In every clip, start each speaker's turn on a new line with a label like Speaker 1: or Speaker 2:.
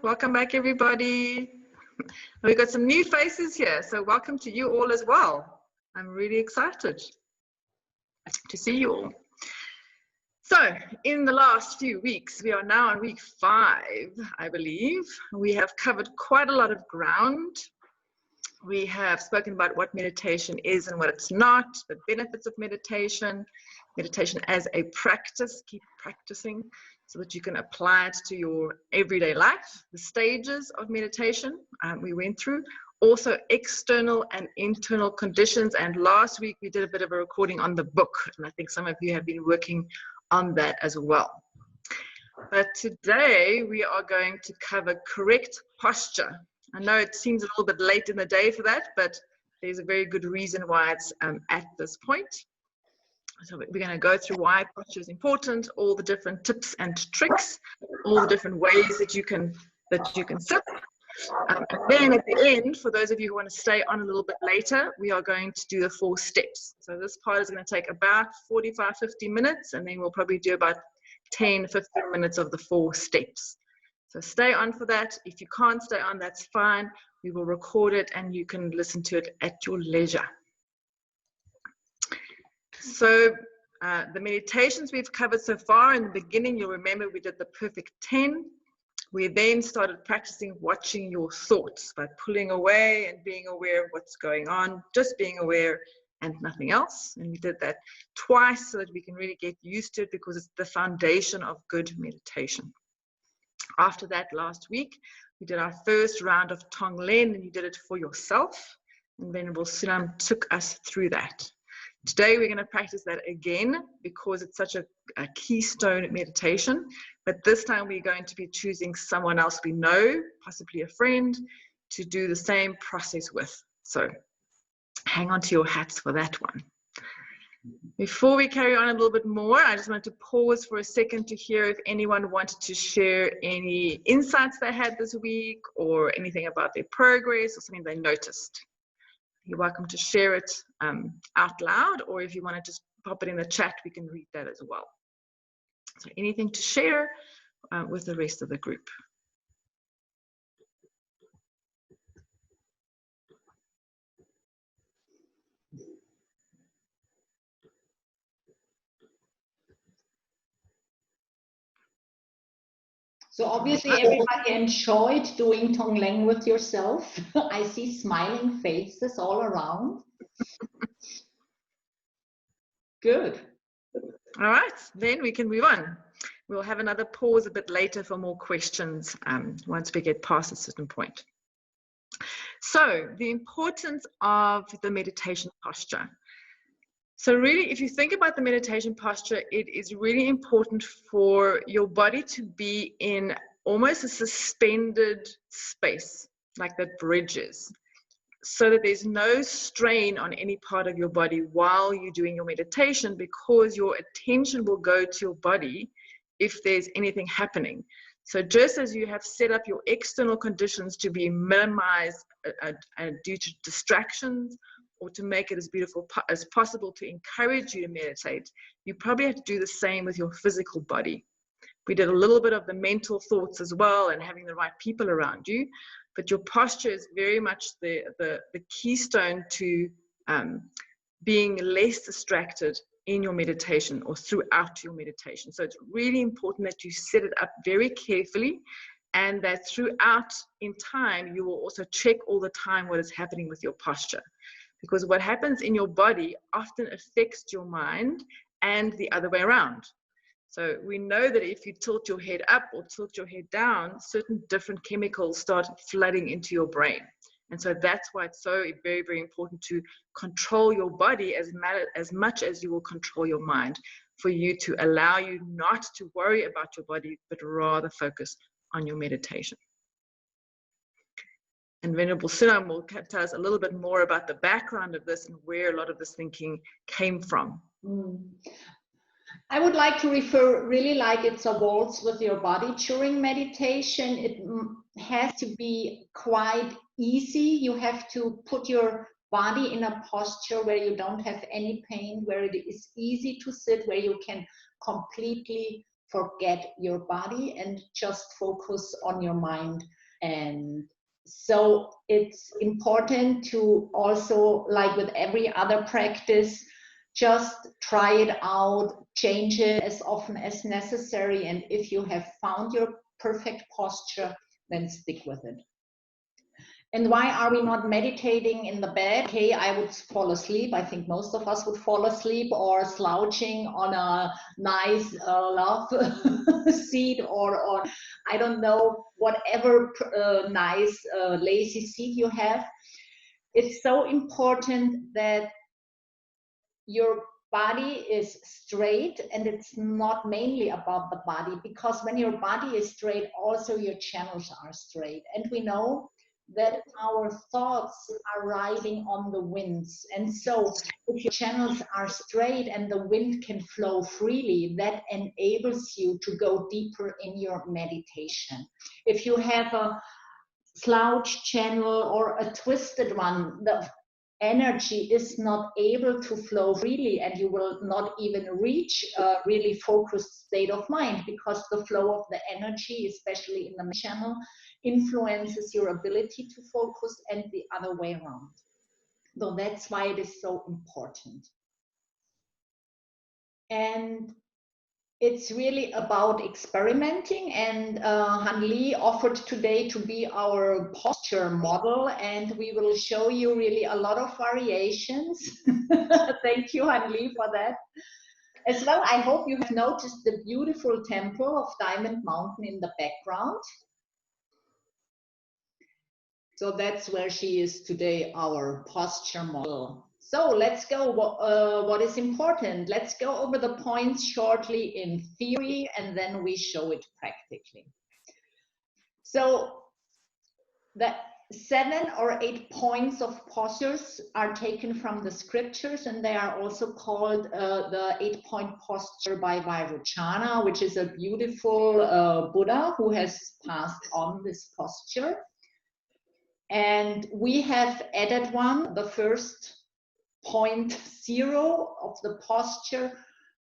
Speaker 1: Welcome back, everybody. We've got some new faces here, so welcome to you all as well. I'm really excited to see you all. So, in the last few weeks, we are now on week 5, I believe. We have covered quite a lot of ground. We have spoken about what meditation is and what it's not, the benefits of meditation, meditation as a practice, keep practicing so that you can apply it to your everyday life, the stages of meditation we went through, also external and internal conditions. And last week we did a bit of a recording on the book, and I think some of you have been working on that as well. But today we are going to cover correct posture. I know it seems a little bit late in the day for that, but there's a very good reason why it's at this point. So we're going to go through why posture is important, all the different tips and tricks, all the different ways that you can sit. And then at the end, for those of you who want to stay on a little bit later, we are going to do the 4 steps. So this part is going to take about 45, 50 minutes, and then we'll probably do about 10, 15 minutes of the 4 steps. So stay on for that. If you can't stay on, that's fine. We will record it and you can listen to it at your leisure. So the meditations we've covered so far, in the beginning, you'll remember we did the perfect 10. We then started practicing watching your thoughts by pulling away and being aware of what's going on, just being aware and nothing else. And we did that twice so that we can really get used to it, because it's the foundation of good meditation. After that, last week, we did our first round of Tong-Len, and you did it for yourself. And Venerable Sunam took us through that. Today, we're going to practice that again because it's such a keystone meditation. But this time, we're going to be choosing someone else we know, possibly a friend, to do the same process with. So hang on to your hats for that one. Before we carry on a little bit more, I just wanted to pause for a second to hear if anyone wanted to share any insights they had this week, or anything about their progress or something they noticed. You're welcome to share it out loud, or if you want to just pop it in the chat, we can read that as well. So anything to share with the rest of the group?
Speaker 2: So obviously everybody enjoyed doing Tong-Len with yourself. I see smiling faces all around. Good.
Speaker 1: All right, then we can move on. We'll have another pause a bit later for more questions once we get past a certain point. So the importance of the meditation posture. So really, if you think about the meditation posture, it is really important for your body to be in almost a suspended space, like that bridges, so that there's no strain on any part of your body while you're doing your meditation, because your attention will go to your body if there's anything happening. So just as you have set up your external conditions to be minimized due to distractions, or to make it as beautiful as possible to encourage you to meditate, you probably have to do the same with your physical body. We did a little bit of the mental thoughts as well, and having the right people around you, but your posture is very much the keystone to being less distracted in your meditation or throughout your meditation. So it's really important that you set it up very carefully, and that throughout in time, you will also check all the time what is happening with your posture. Because what happens in your body often affects your mind, and the other way around. So we know that if you tilt your head up or tilt your head down, certain different chemicals start flooding into your brain. And so that's why it's so very, very important to control your body as much as you will control your mind, for you to allow you not to worry about your body, but rather focus on your meditation. And Venerable Sunam will tell us a little bit more about the background of this and where a lot of this thinking came from.
Speaker 2: I would like to refer, really like it's a waltz with your body during meditation. It has to be quite easy. You have to put your body in a posture where you don't have any pain, where it is easy to sit, where you can completely forget your body and just focus on your mind. And so it's important to also, like with every other practice, just try it out, change it as often as necessary, and if you have found your perfect posture, then stick with it. And why are we not meditating in the bed? Okay, I would fall asleep. I think most of us would fall asleep, or slouching on a nice love seat, or on, I don't know, whatever nice lazy seat you have. It's so important that your body is straight, and it's not mainly about the body, because when your body is straight, also your channels are straight. And we know that our thoughts are riding on the winds. And so if your channels are straight and the wind can flow freely, that enables you to go deeper in your meditation. If you have a slouch channel or a twisted one, the energy is not able to flow freely, and you will not even reach a really focused state of mind, because the flow of the energy, especially in the channel, influences your ability to focus, and the other way around. So that's why it is so important. And it's really about experimenting, and Hanlie offered today to be our posture model, and we will show you really a lot of variations. Thank you, Hanlie, for that. As well, I hope you have noticed the beautiful temple of Diamond Mountain in the background. So that's where she is today, our posture model. So let's go, what is important? Let's go over the points shortly in theory, and then we show it practically. So the 7 or 8 points of postures are taken from the scriptures, and they are also called the 8-point posture by Vairochana, which is a beautiful Buddha who has passed on this posture. And we have added one, the first 0.0 of the posture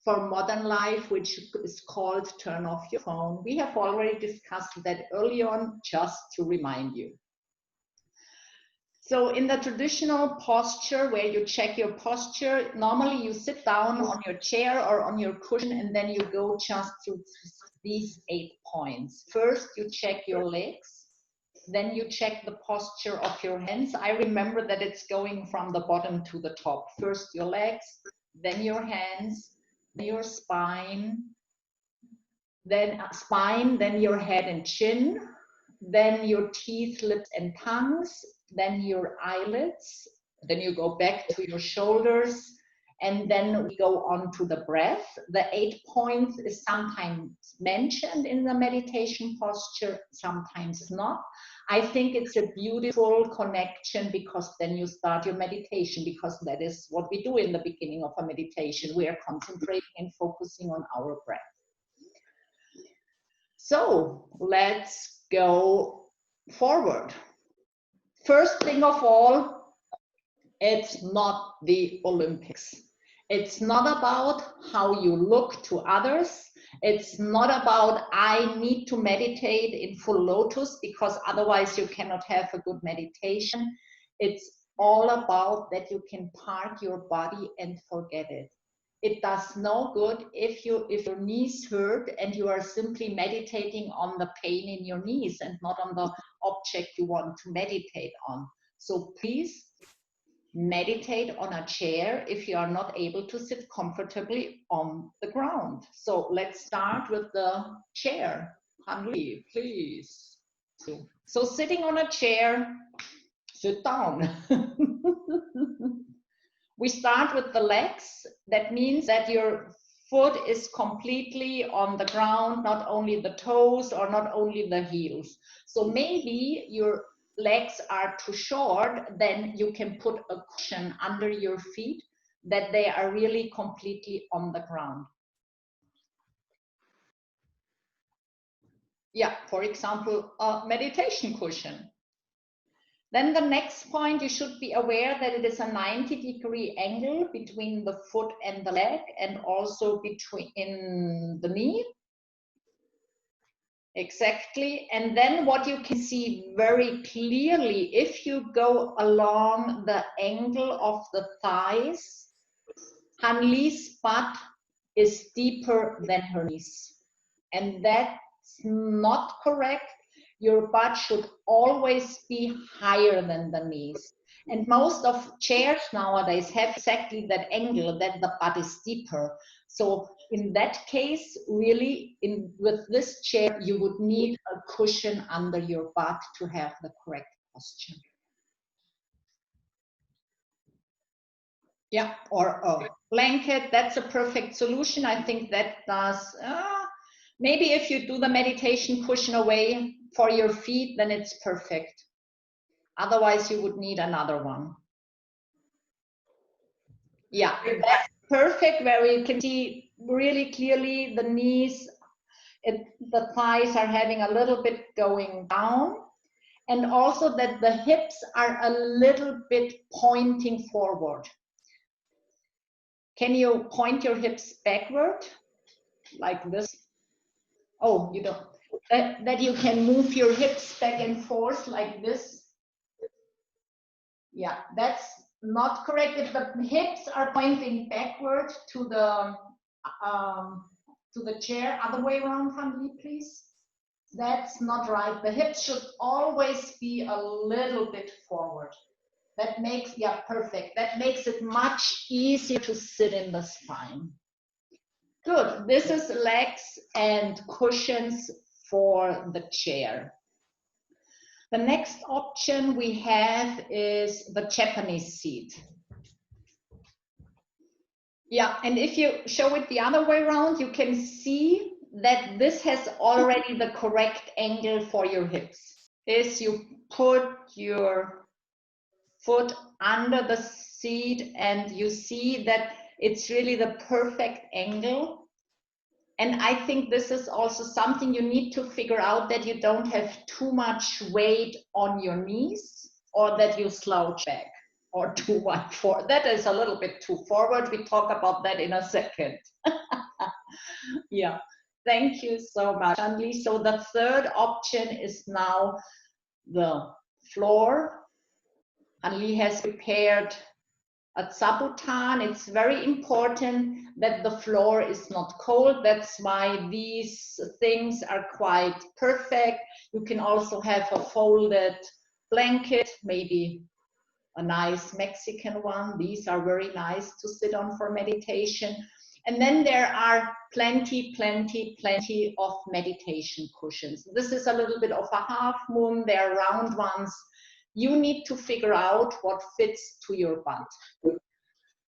Speaker 2: for modern life, which is called turn off your phone. We have already discussed that early on, just to remind you. So in the traditional posture where you check your posture, normally you sit down on your chair or on your cushion, and then you go just through these 8 points. First, you check your legs. Then you check the posture of your hands. I remember that it's going from the bottom to the top. First your legs, then your hands, then your spine, then your head and chin, then your teeth, lips and tongues, then your eyelids, then you go back to your shoulders, and then we go on to the breath. The 8 points is sometimes mentioned in the meditation posture, sometimes not. I think it's a beautiful connection, because then you start your meditation, because that is what we do in the beginning of a meditation. We are concentrating and focusing on our breath. So let's go forward. First thing of all, it's not the Olympics. It's not about how you look to others. It's not about I need to meditate in full lotus, because otherwise you cannot have a good meditation. It's all about that you can park your body and forget it. It does no good if your knees hurt and you are simply meditating on the pain in your knees and not on the object you want to meditate on. So please meditate on a chair if you are not able to sit comfortably on the ground. So let's start with the chair. Hanlie, please. So sitting on a chair, sit down. We start with the legs. That means that your foot is completely on the ground, not only the toes or not only the heels. So maybe your legs are too short, then you can put a cushion under your feet that they are really completely on the ground. Yeah, for example, a meditation cushion. Then the next point, you should be aware that it is a 90-degree angle between the foot and the leg, and also between the knee. Exactly. And then what you can see very clearly, if you go along the angle of the thighs, Hanlie's butt is deeper than her knees. And that's not correct. Your butt should always be higher than the knees. And most of chairs nowadays have exactly that angle, that the butt is deeper. So in that case, really, with this chair, you would need a cushion under your butt to have the correct posture. Yeah, or a blanket, that's a perfect solution. I think that does, maybe if you do the meditation cushion away for your feet, then it's perfect. Otherwise, you would need another one. Yeah, that's perfect, where you can see really clearly the knees, the thighs are having a little bit going down, and also that the hips are a little bit pointing forward. Can you point your hips backward like this? Oh, you don't. That you can move your hips back and forth like this. Yeah, that's not correct. If the hips are pointing backward to the chair, other way around, Hanlie, please. That's not right. The hips should always be a little bit forward. That makes, yeah, perfect. That makes it much easier to sit in the spine. Good. This is legs and cushions for the chair. The next option we have is the Japanese seat. Yeah, and if you show it the other way around, you can see that this has already the correct angle for your hips. Is you put your foot under the seat and you see that it's really the perfect angle. And I think this is also something you need to figure out, that you don't have too much weight on your knees or that you slouch back or too much forward. That is a little bit too forward. We talk about that in a second. Yeah, thank you so much, Hanlie. So the third option is now the floor. Hanlie has prepared a zabuton. It's very important that the floor is not cold. That's why these things are quite perfect. You can also have a folded blanket, maybe a nice Mexican one. These are very nice to sit on for meditation. And then there are plenty of meditation cushions. This is a little bit of a half moon. They're round ones. You need to figure out what fits to your butt.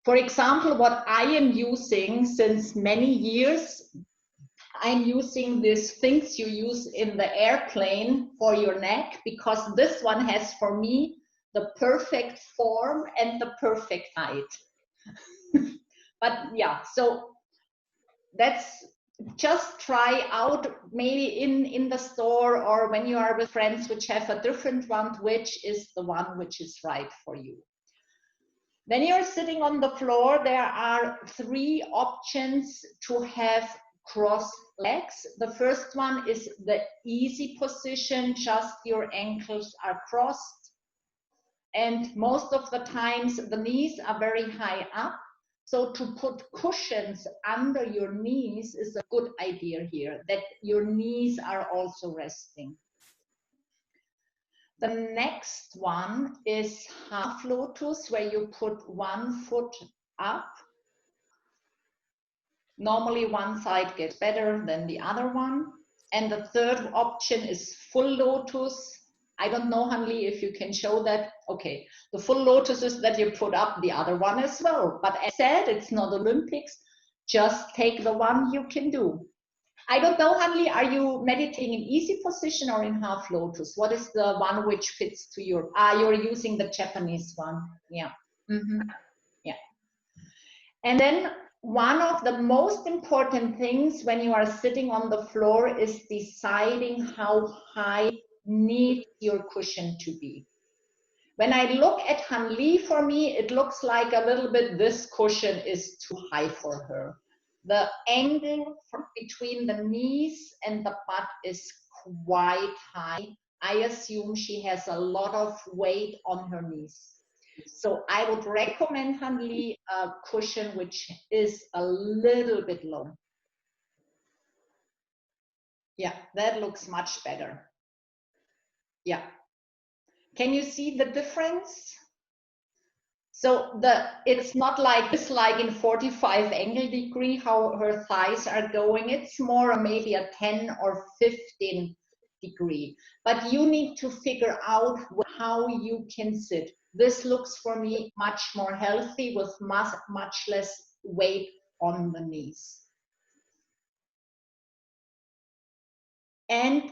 Speaker 2: For example, what I am using since many years, I'm using these things you use in the airplane for your neck, because this one has for me the perfect form and the perfect height. But yeah, so that's, just try out maybe in the store or when you are with friends which have a different one, which is the one which is right for you. When you're sitting on the floor, there are 3 options to have crossed legs. The first one is the easy position, just your ankles are crossed. And most of the times the knees are very high up. So to put cushions under your knees is a good idea here, that your knees are also resting. The next one is half lotus, where you put one foot up. Normally one side gets better than the other one. And the third option is full lotus. I don't know, Hanlie, if you can show that. Okay, the full lotus is that you put up the other one as well. But as I said, it's not Olympics. Just take the one you can do. I don't know, Hanlie, are you meditating in easy position or in half lotus? What is the one which fits to your, you're using the Japanese one. Yeah. Mm-hmm. Yeah. And then one of the most important things when you are sitting on the floor is deciding how high needs your cushion to be. When I look at Hanlie, for me, it looks like a little bit, this cushion is too high for her. The angle between the knees and the butt is quite high. I assume she has a lot of weight on her knees. So I would recommend, Hanlie, a cushion which is a little bit low. Yeah, that looks much better. Yeah. Can you see the difference? So it's not like this, like in 45 angle degree, how her thighs are going. It's more maybe a 10 or 15 degree. But you need to figure out how you can sit. This looks for me much more healthy with much less weight on the knees. And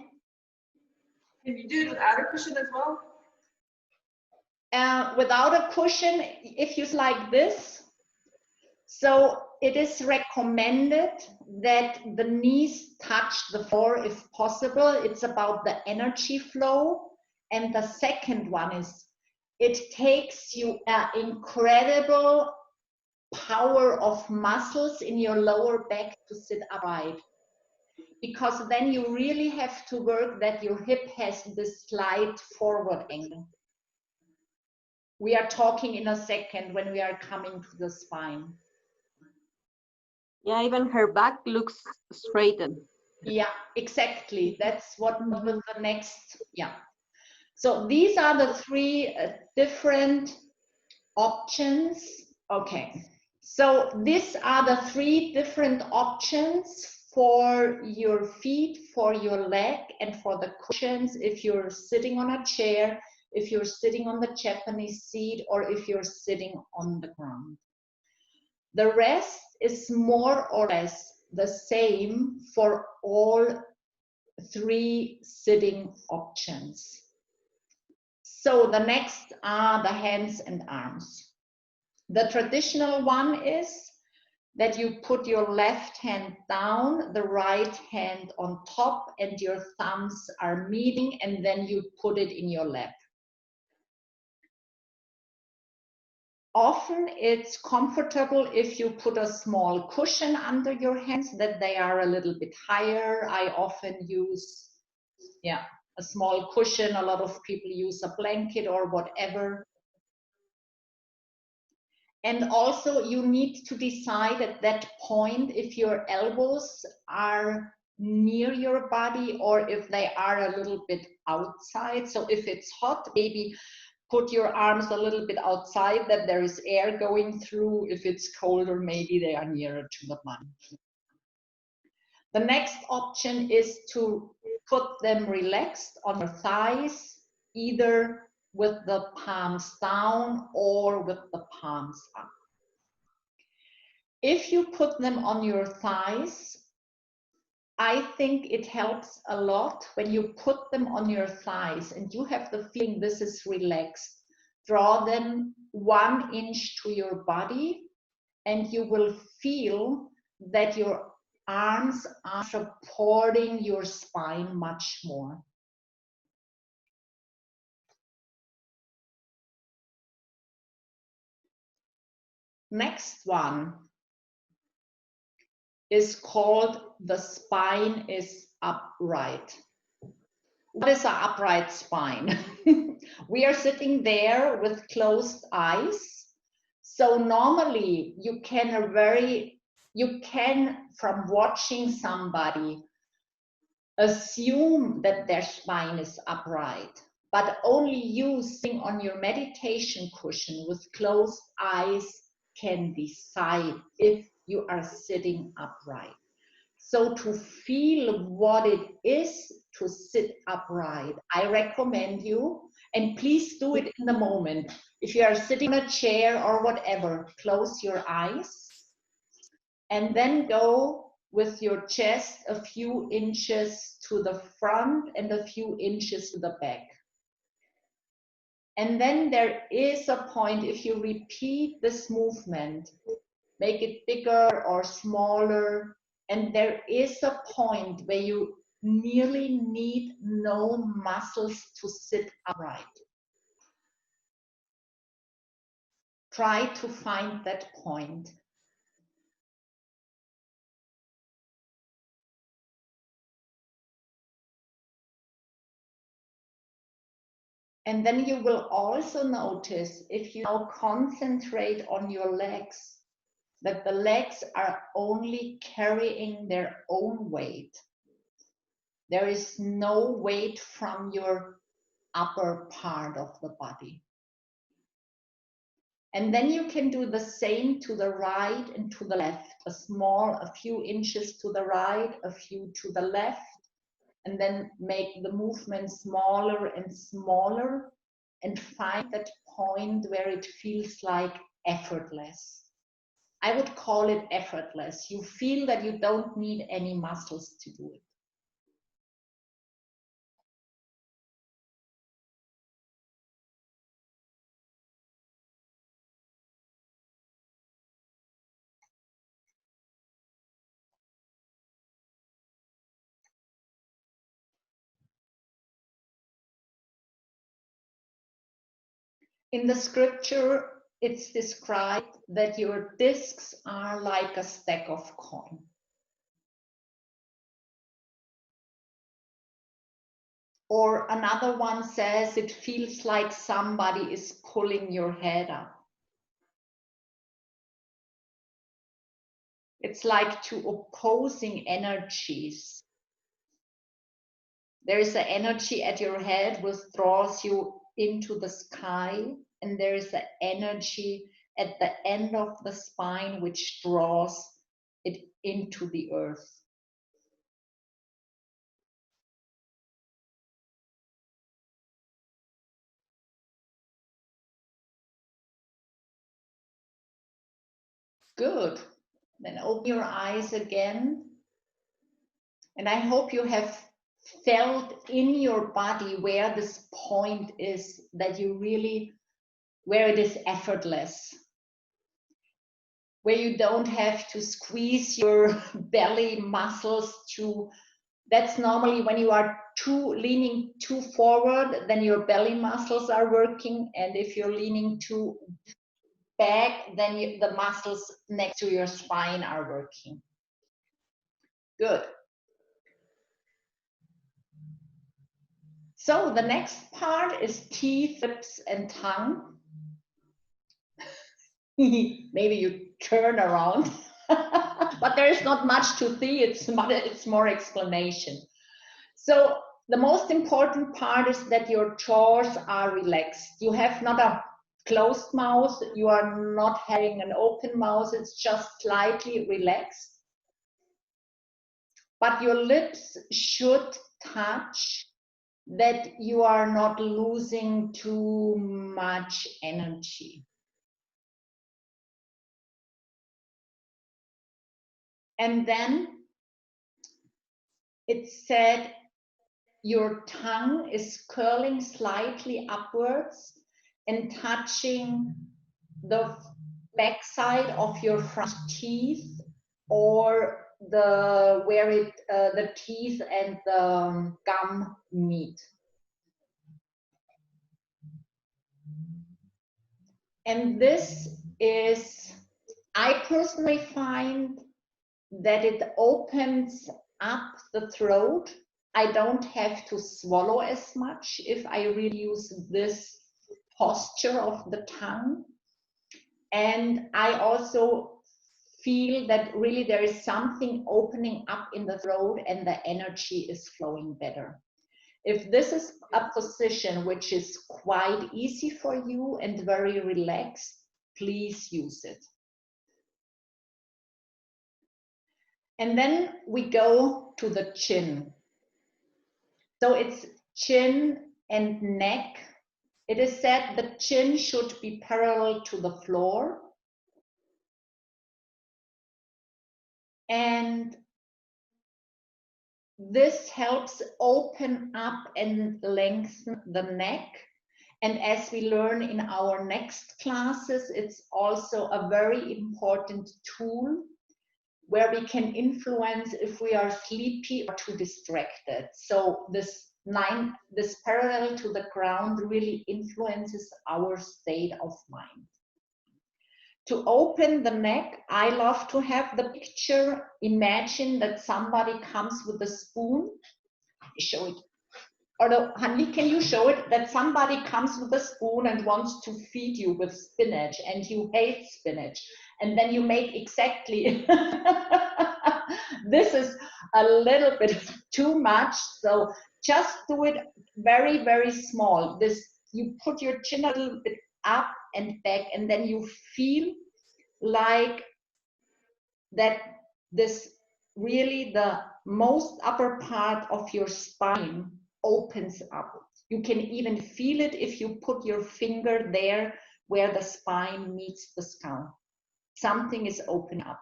Speaker 1: can you do it without a cushion as well?
Speaker 2: Without a cushion, if you like this, so it is recommended that the knees touch the floor if possible. It's about the energy flow. And the second one is, it takes you an incredible power of muscles in your lower back to sit upright. Because then you really have to work that your hip has this slight forward angle. We are talking in a second when we are coming to the spine.
Speaker 3: Yeah, even her back looks straightened.
Speaker 2: Yeah, exactly. That's what was the next. Yeah. So these are the three different options. Okay. So these are the three different options for your feet, for your leg, and for the cushions if you're sitting on a chair, if you're sitting on the Japanese seat, or if you're sitting on the ground. The rest is more or less the same for all three sitting options. So the next are the hands and arms. The traditional one is that you put your left hand down, the right hand on top, and your thumbs are meeting, and then you put it in your lap. Often it's comfortable if you put a small cushion under your hands, that they are a little bit higher. I often use, yeah, a small cushion. A lot of people use a blanket or whatever. And also you need to decide at that point if your elbows are near your body or if they are a little bit outside. So if it's hot, maybe put your arms a little bit outside that there is air going through. If it's colder, maybe they are nearer to the body. The next option is to put them relaxed on your thighs, either with the palms down or with the palms up. If you put them on your thighs, I think it helps a lot when you put them on your thighs and you have the feeling this is relaxed. Draw them 1 inch to your body and you will feel that your arms are supporting your spine much more. Next one is called the spine is upright. What is an upright spine? We are sitting there with closed eyes. So normally you can from watching somebody assume that their spine is upright, but only you sitting on your meditation cushion with closed eyes can decide if you are sitting upright. So to feel what it is to sit upright, I recommend you, and please do it in the moment. If you are sitting in a chair or whatever, close your eyes and then go with your chest a few inches to the front and a few inches to the back. And then there is a point, if you repeat this movement, make it bigger or smaller, and there is a point where you nearly need no muscles to sit upright. Try to find that point. And then you will also notice, if you now concentrate on your legs, that the legs are only carrying their own weight. There is no weight from your upper part of the body. And then you can do the same to the right and to the left, a few inches to the right, a few to the left, and then make the movement smaller and smaller and find that point where it feels like effortless. I would call it effortless. You feel that you don't need any muscles to do it. In the scripture, it's described that your discs are like a stack of coin. Or another one says it feels like somebody is pulling your head up. It's like two opposing energies. There is an energy at your head which draws you into the sky, and there is an energy at the end of the spine which draws it into the earth. Good. Then open your eyes again. And I hope you have felt in your body where this point is, that you really, where it is effortless, where you don't have to squeeze your belly muscles to, that's normally when you are leaning too forward, then your belly muscles are working. And if you're leaning too back, then the muscles next to your spine are working. Good. So the next part is teeth, lips, and tongue. Maybe you turn around, but there is not much to see. It's more explanation. So the most important part is that your jaws are relaxed. You have not a closed mouth. You are not having an open mouth. It's just slightly relaxed. But your lips should touch, that you are not losing too much energy. And then it said your tongue is curling slightly upwards and touching the backside of your front teeth, or the teeth and the gum meet. And this is, I personally find that it opens up the throat. I don't have to swallow as much if I really use this posture of the tongue. And I also feel that really there is something opening up in the throat and the energy is flowing better. If this is a position which is quite easy for you and very relaxed, please use it. And then we go to the chin. So it's chin and neck. It is said the chin should be parallel to the floor. And this helps open up and lengthen the neck. And as we learn in our next classes, it's also a very important tool where we can influence if we are sleepy or too distracted. So this parallel to the ground really influences our state of mind. To open the neck, I love to have the picture. Imagine that somebody comes with a spoon. I show it. or Hanlie, can you show it, that somebody comes with a spoon and wants to feed you with spinach and you hate spinach, and then you make exactly this is a little bit too much, so just do it very, very small. This, you put your chin a little bit up and back, and then you feel like that this really the most upper part of your spine opens up. You can even feel it if you put your finger there where the spine meets the skull. Something is opening up.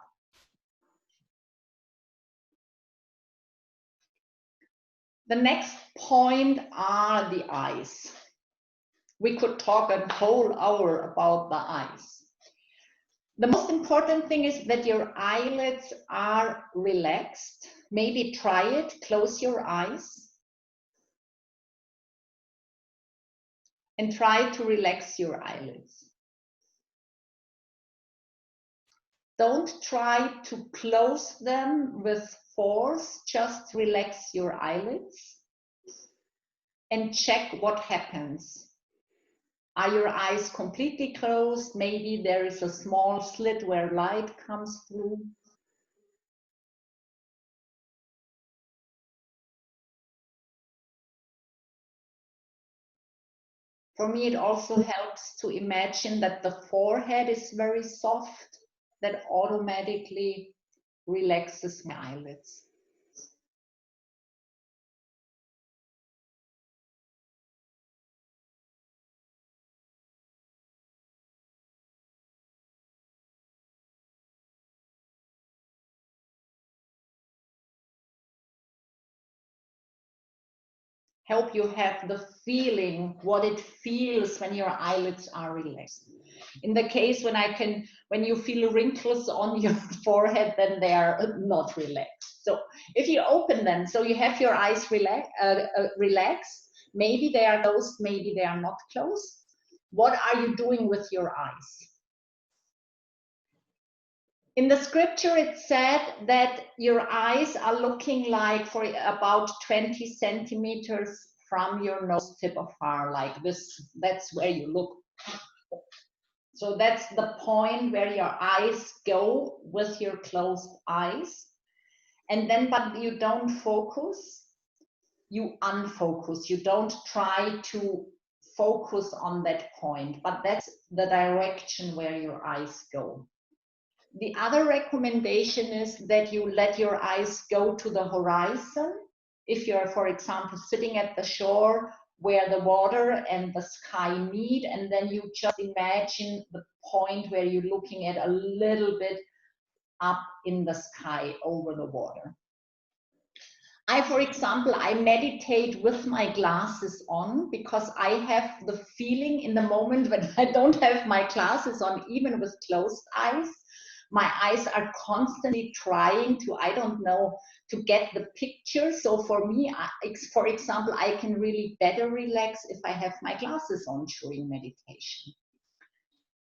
Speaker 2: The next point are the eyes. We could talk a whole hour about the eyes. The most important thing is that your eyelids are relaxed. Maybe try it, close your eyes. And try to relax your eyelids. Don't try to close them with force, just relax your eyelids and check what happens. Are your eyes completely closed? Maybe there is a small slit where light comes through. For me, it also helps to imagine that the forehead is very soft. That automatically relaxes my eyelids. Help you have the feeling, what it feels when your eyelids are relaxed. In the case when you feel wrinkles on your forehead, then they are not relaxed. So if you open them, so you have your eyes relaxed, maybe they are closed, maybe they are not closed. What are you doing with your eyes? In the scripture, it said that your eyes are looking like for about 20 centimeters from your nose tip afar, like this. That's where you look. So that's the point where your eyes go with your closed eyes. And then, but you don't focus, you unfocus. You don't try to focus on that point, but that's the direction where your eyes go. The other recommendation is that you let your eyes go to the horizon. If you're, for example, sitting at the shore where the water and the sky meet, and then you just imagine the point where you're looking at a little bit up in the sky over the water. For example, I meditate with my glasses on because I have the feeling in the moment when I don't have my glasses on, even with closed eyes, my eyes are constantly trying to, I don't know, to get the picture. So for me, for example, I can really better relax if I have my glasses on during meditation.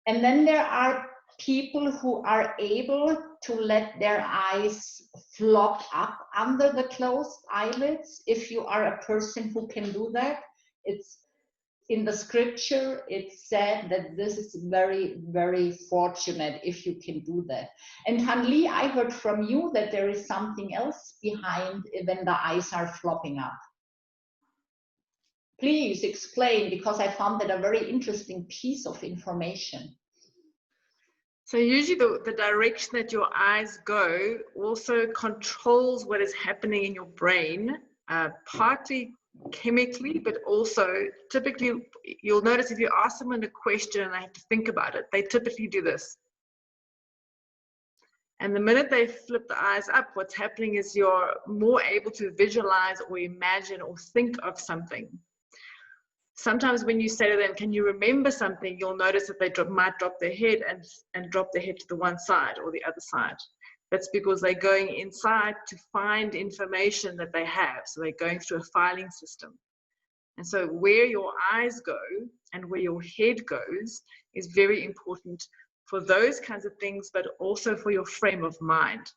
Speaker 2: And then there are people who are able to let their eyes flop up under the closed eyelids. If you are a person who can do that, it's in the scripture, it said that this is very, very fortunate if you can do that. And Hanlie, I heard from you that there is something else behind when the eyes are flopping up. Please explain, because I found that a very interesting piece of information.
Speaker 1: So usually the direction that your eyes go also controls what is happening in your brain, partly chemically, but also typically you'll notice if you ask someone a question and they have to think about it, they typically do this. And the minute they flip the eyes up, what's happening is you're more able to visualize or imagine or think of something. Sometimes when you say to them, can you remember something, you'll notice that they might drop their head and drop their head to the one side or the other side. That's because they're going inside to find information that they have. So they're going through a filing system. And so where your eyes go and where your head goes is very important for those kinds of things, but also for your frame of mind.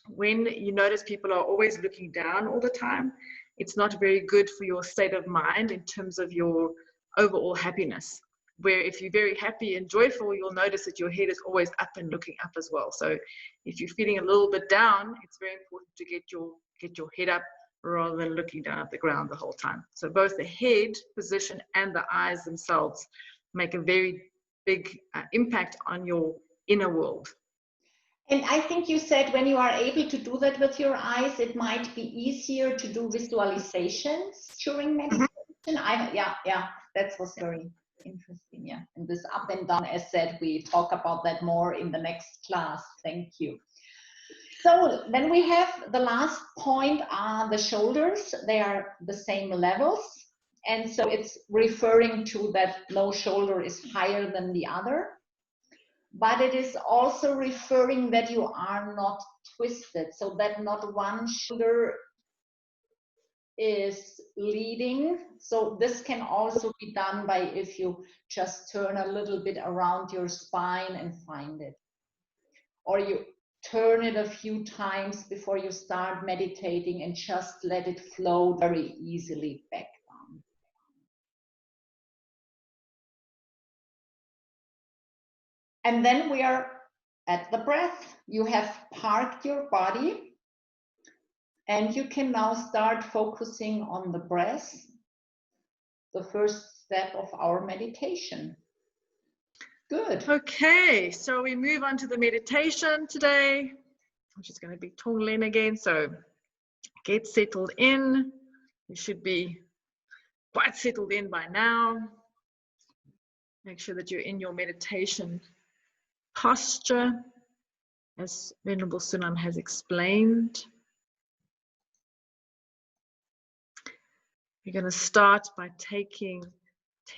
Speaker 1: When you notice people are always looking down all the time, it's not very good for your state of mind in terms of your overall happiness. Where if you're very happy and joyful, you'll notice that your head is always up and looking up as well. So if you're feeling a little bit down, it's very important to get your head up rather than looking down at the ground the whole time. So both the head position and the eyes themselves make a very big impact on your inner world.
Speaker 2: And I think you said when you are able to do that with your eyes, it might be easier to do visualizations during meditation. Yeah, that was very interesting. Yeah, and this up and down, as said, we talk about that more in the next class. Thank you. So then we have the last point are the shoulders. They are the same levels. And so it's referring to that no shoulder is higher than the other. But it is also referring that you are not twisted. So that not one shoulder is leading. So this can also be done by if you just turn a little bit around your spine and find it. Or you turn it a few times before you start meditating and just let it flow very easily back down. And then we are at the breath. You have parked your body and you can now start focusing on the breath, the first step of our meditation. Good.
Speaker 1: Okay, so we move on to the meditation today, which is going to be Tong-Len again. So get settled in. You should be quite settled in by now. Make sure that you're in your meditation posture, as Venerable Sunam has explained. You're going to start by taking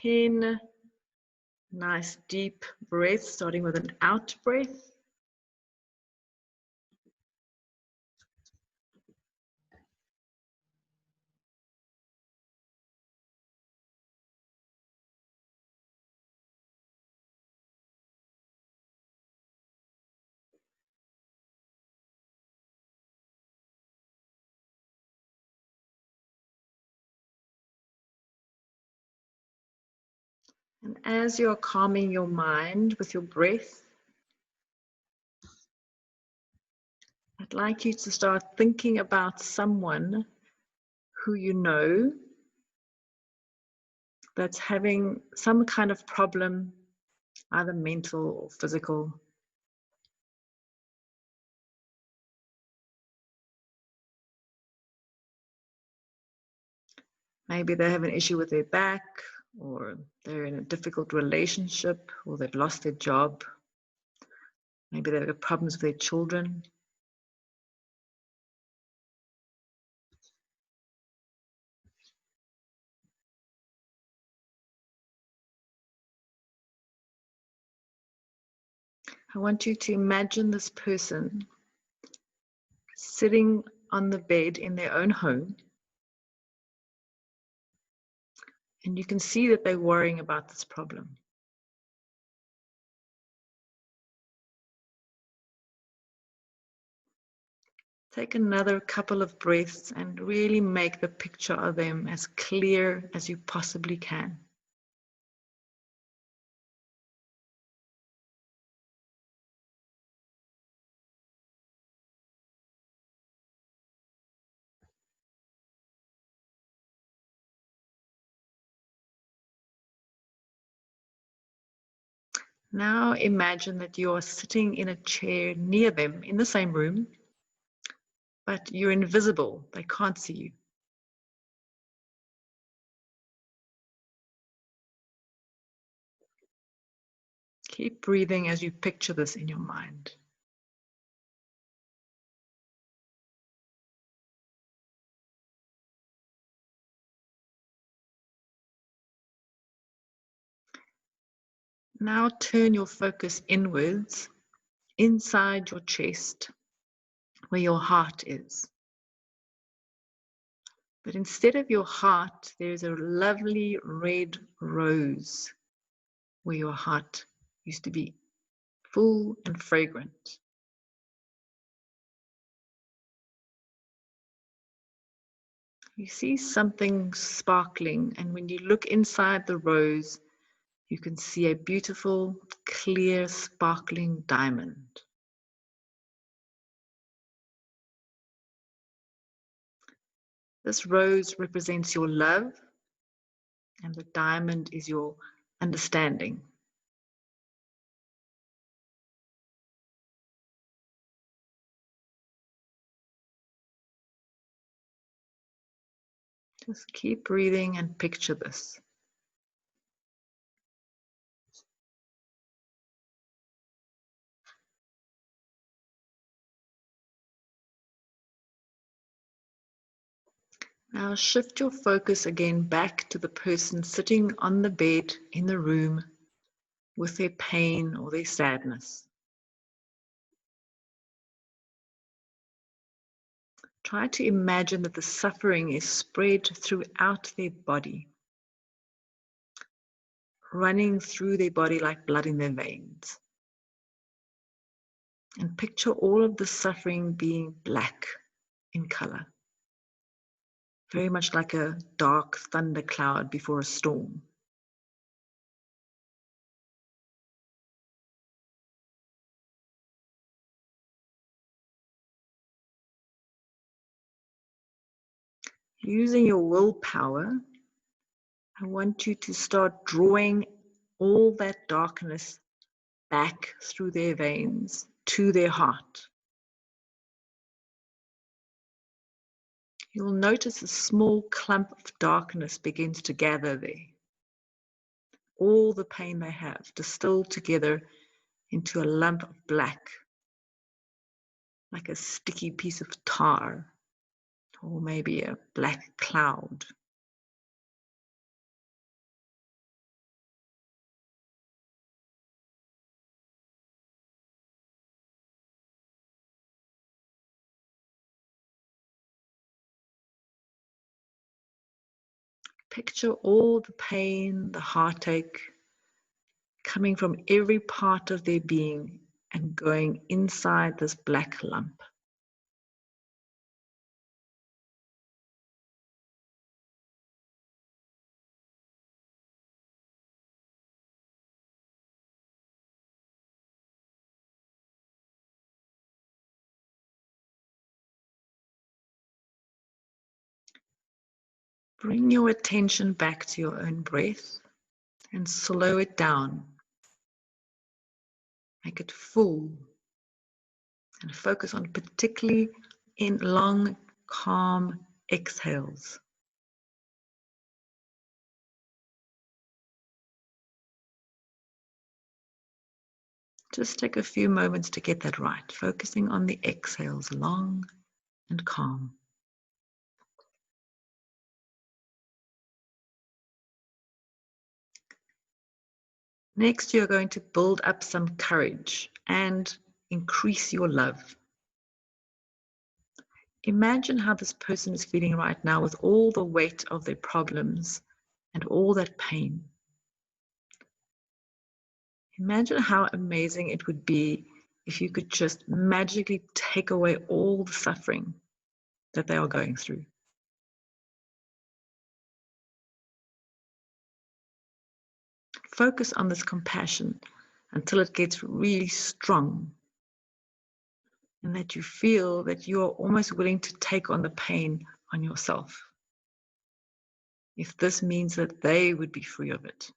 Speaker 1: 10 nice deep breaths, starting with an out breath. And as you're calming your mind with your breath, I'd like you to start thinking about someone who you know that's having some kind of problem, either mental or physical. Maybe they have an issue with their back, or they're in a difficult relationship, or they've lost their job. Maybe they've got problems with their children. I want you to imagine this person sitting on the bed in their own home, and you can see that they're worrying about this problem. Take another couple of breaths and really make the picture of them as clear as you possibly can. Now imagine that you are sitting in a chair near them in the same room, but you're invisible. They can't see you. Keep breathing as you picture this in your mind. Now turn your focus inwards, inside your chest, where your heart is. But instead of your heart, there's a lovely red rose where your heart used to be, full and fragrant. You see something sparkling, and when you look inside the rose, you can see a beautiful, clear, sparkling diamond. This rose represents your love, and the diamond is your understanding. Just keep breathing and picture this. Now shift your focus again back to the person sitting on the bed in the room with their pain or their sadness. Try to imagine that the suffering is spread throughout their body, running through their body like blood in their veins. And picture all of the suffering being black in color, very much like a dark thundercloud before a storm. Using your willpower, I want you to start drawing all that darkness back through their veins to their heart. You'll notice a small clump of darkness begins to gather there. All the pain they have distilled together into a lump of black, like a sticky piece of tar, or maybe a black cloud. Picture all the pain, the heartache, coming from every part of their being and going inside this black lump. Bring your attention back to your own breath and slow it down. Make it full and focus on particularly in long, calm exhales. Just take a few moments to get that right, focusing on the exhales, long and calm. Next, you're going to build up some courage and increase your love. Imagine how this person is feeling right now with all the weight of their problems and all that pain. Imagine how amazing it would be if you could just magically take away all the suffering that they are going through. Focus on this compassion until it gets really strong, and that you feel that you are almost willing to take on the pain on yourself, if this means that they would be free of it.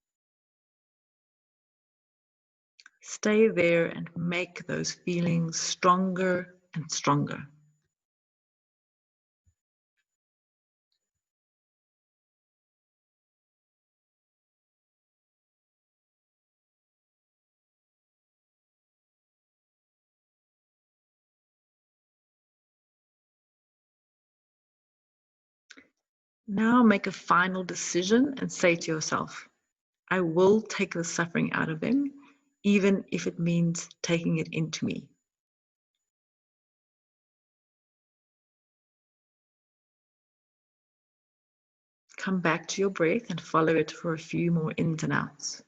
Speaker 1: Stay there and make those feelings stronger and stronger. Now make a final decision and say to yourself, I will take the suffering out of them, even if it means taking it into me. Come back to your breath and follow it for a few more ins and outs.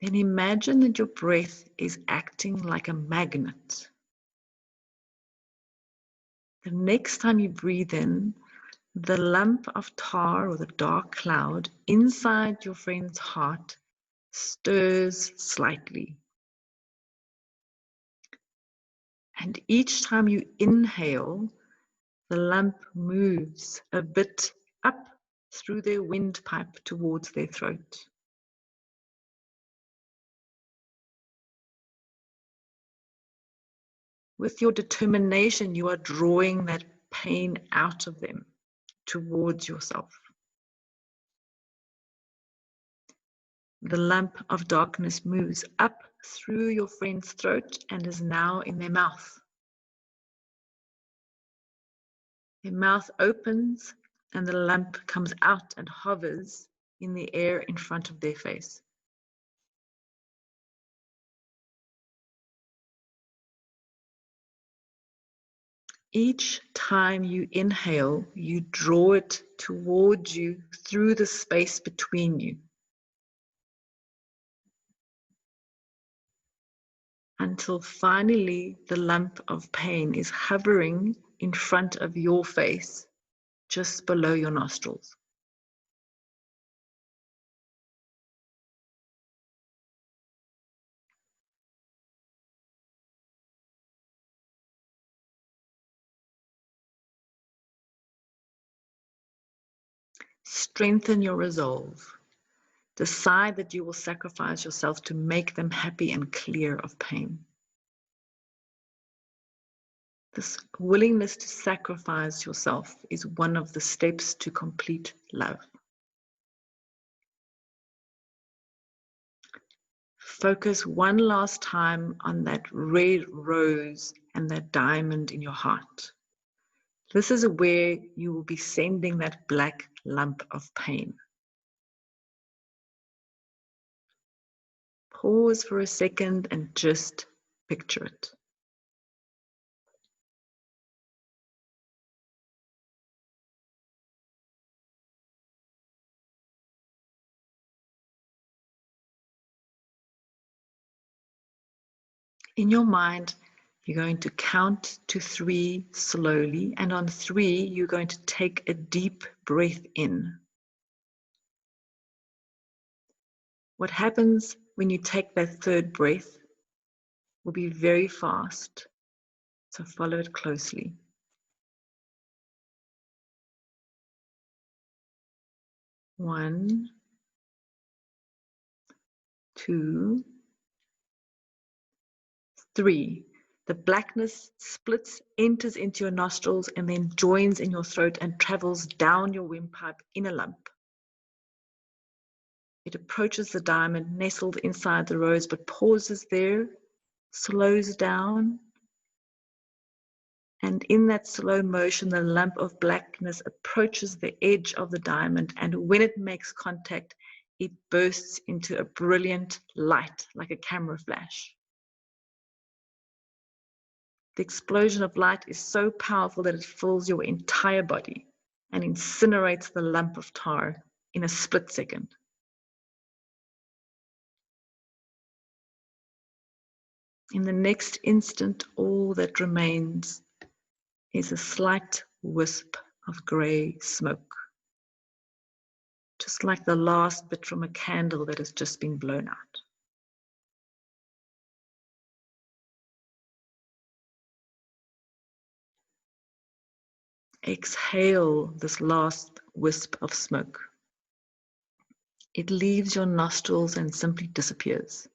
Speaker 1: Then imagine that your breath is acting like a magnet. The next time you breathe in, the lump of tar or the dark cloud inside your friend's heart stirs slightly. And each time you inhale, the lump moves a bit up through their windpipe towards their throat. With your determination, you are drawing that pain out of them towards yourself. The lump of darkness moves up through your friend's throat and is now in their mouth. Their mouth opens and the lump comes out and hovers in the air in front of their face. Each time you inhale, you draw it towards you through the space between you, until finally the lump of pain is hovering in front of your face, just below your nostrils. Strengthen your resolve. Decide that you will sacrifice yourself to make them happy and clear of pain. This willingness to sacrifice yourself is one of the steps to complete love. Focus one last time on that red rose and that diamond in your heart. This is where you will be sending that black lump of pain. Pause for a second and just picture it. In your mind, you're going to count to 3 slowly, and on 3, you're going to take a deep breath in. What happens when you take that third breath will be very fast, so follow it closely. 1, 2, 3. The blackness splits, enters into your nostrils, and then joins in your throat and travels down your windpipe in a lump. It approaches the diamond nestled inside the rose, but pauses there, slows down, and in that slow motion, the lump of blackness approaches the edge of the diamond, and when it makes contact, it bursts into a brilliant light like a camera flash. The explosion of light is so powerful that it fills your entire body and incinerates the lump of tar in a split second. In the next instant, all that remains is a slight wisp of grey smoke, just like the last bit from a candle that has just been blown out. Exhale this last wisp of smoke. It leaves your nostrils and simply disappears.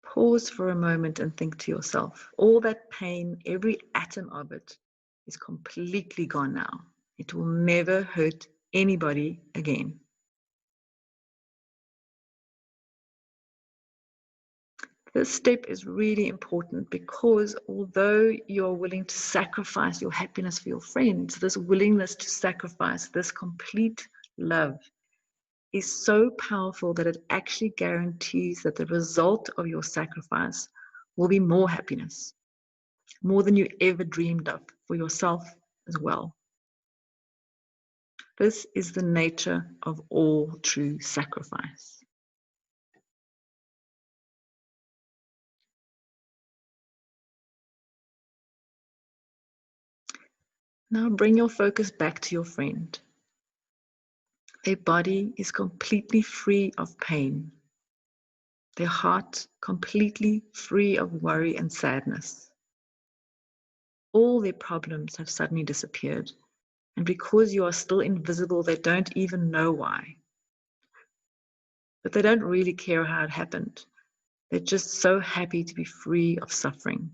Speaker 1: Pause for a moment and think to yourself, all that pain, every atom of it, is completely gone now. It will never hurt anybody again. This step is really important because although you're willing to sacrifice your happiness for your friends, this willingness to sacrifice this complete love is so powerful that it actually guarantees that the result of your sacrifice will be more happiness, more than you ever dreamed of for yourself as well. This is the nature of all true sacrifice. Now bring your focus back to your friend. Their body is completely free of pain. Their heart completely free of worry and sadness. All their problems have suddenly disappeared. And because you are still invisible, they don't even know why. But they don't really care how it happened. They're just so happy to be free of suffering.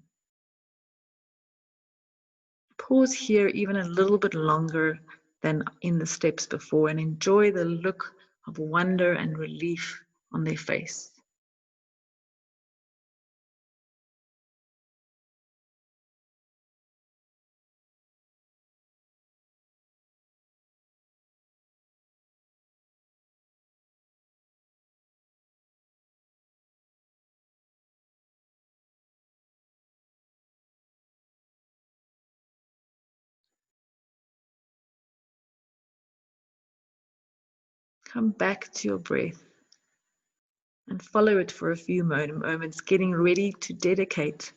Speaker 1: Pause here even a little bit longer than in the steps before and enjoy the look of wonder and relief on their face. Come back to your breath and follow it for a few moments, getting ready to dedicate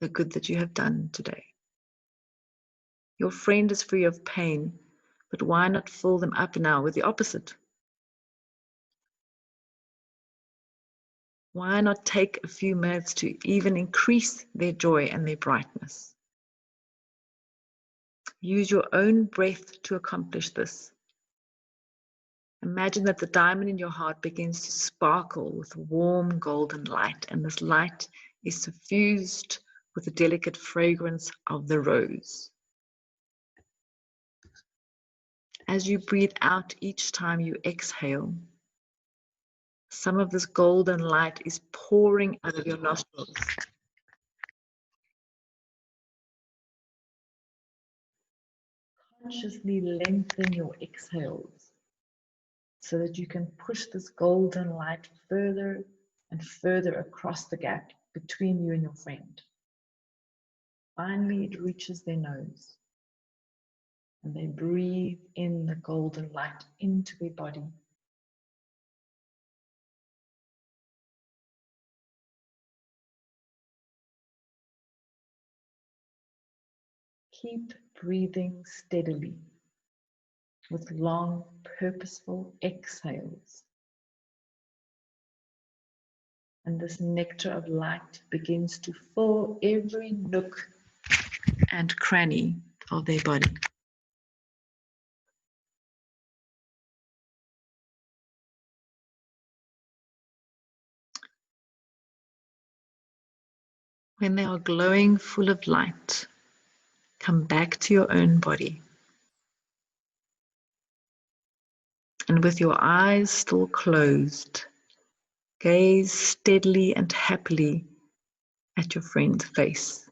Speaker 1: the good that you have done today. Your friend is free of pain, but why not fill them up now with the opposite? Why not take a few minutes to even increase their joy and their brightness? Use your own breath to accomplish this. Imagine that the diamond in your heart begins to sparkle with warm golden light, and this light is suffused with the delicate fragrance of the rose. As you breathe out each time you exhale, some of this golden light is pouring out of your nostrils. Consciously lengthen your exhales so that you can push this golden light further and further across the gap between you and your friend. Finally, it reaches their nose, and they breathe in the golden light into their body. Keep breathing steadily with long, purposeful exhales. And this nectar of light begins to fill every nook and cranny of their body. When they are glowing full of light, come back to your own body. And with your eyes still closed, gaze steadily and happily at your friend's face.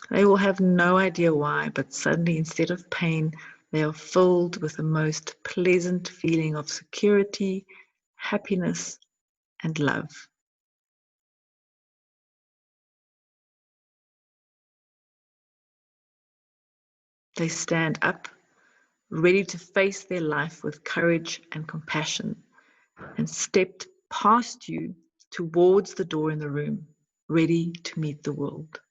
Speaker 1: They will have no idea why, but suddenly, instead of pain, they are filled with the most pleasant feeling of security, happiness, and love. They stand up, ready to face their life with courage and compassion, and stepped past you towards the door in the room, ready to meet the world.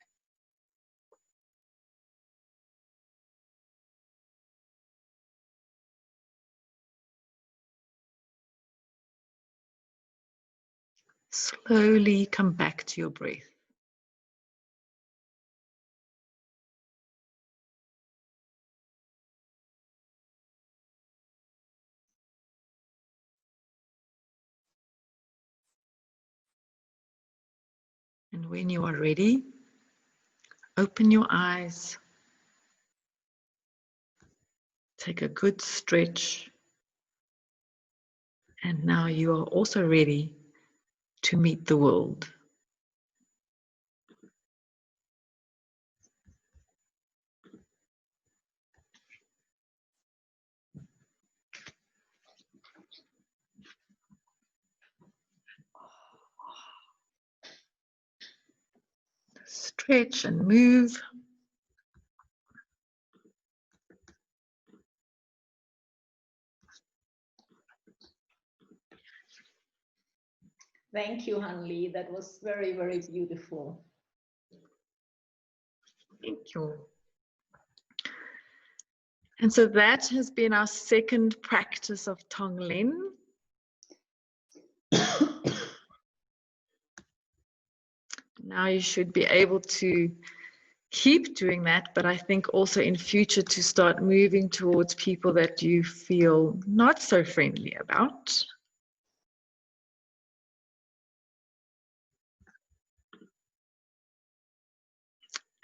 Speaker 1: Slowly come back to your breath. And when you are ready, open your eyes, take a good stretch, and now you are also ready to meet the world. Stretch and move.
Speaker 2: Thank you, Hanlie. That was very, very beautiful.
Speaker 1: Thank you. And so that has been our second practice of Tong-Len. Now you should be able to keep doing that, but I think also in future to start moving towards people that you feel not so friendly about.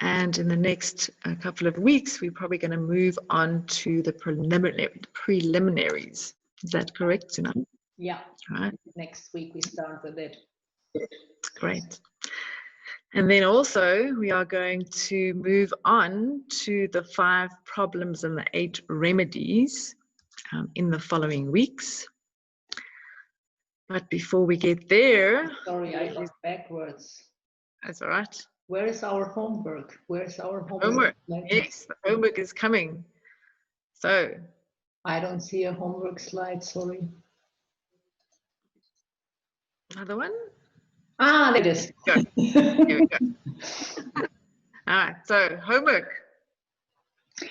Speaker 1: And in the next couple of weeks, we're probably going to move on to the preliminaries. Is that correct, Sunan?
Speaker 2: Yeah.
Speaker 1: Right.
Speaker 2: Next week we start with it.
Speaker 1: Great. And then also we are going to move on to the 5 problems and the 8 remedies in the following weeks. But before we get there...
Speaker 2: Sorry, I got backwards.
Speaker 1: That's all right.
Speaker 2: Where is our homework? Where's our homework?
Speaker 1: Homework. Yes, the homework is coming. So...
Speaker 2: I don't see a homework slide, sorry.
Speaker 1: Another one?
Speaker 2: Ah, there it is.
Speaker 1: Go. Here we go. All right, so homework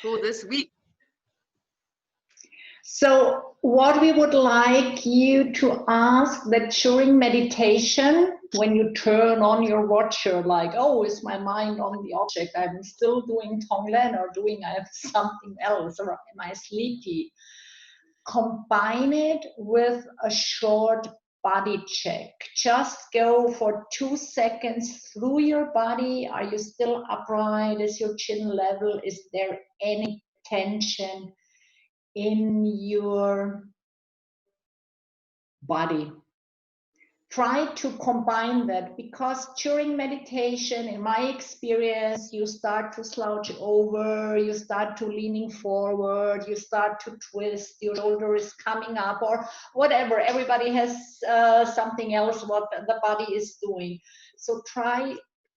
Speaker 1: for this week.
Speaker 2: So what we would like you to ask that during meditation, when you turn on your watch, you're like, oh, is my mind on the object? I'm still doing Tong-Len or I have something else, or am I sleepy? Combine it with a short body check. Just go for 2 seconds through your body. Are you still upright? Is your chin level? Is there any tension in your body? Try to combine that, because during meditation, in my experience, you start to slouch over, you start to leaning forward, you start to twist, your shoulder is coming up, or whatever. Everybody has something else what the body is doing. So try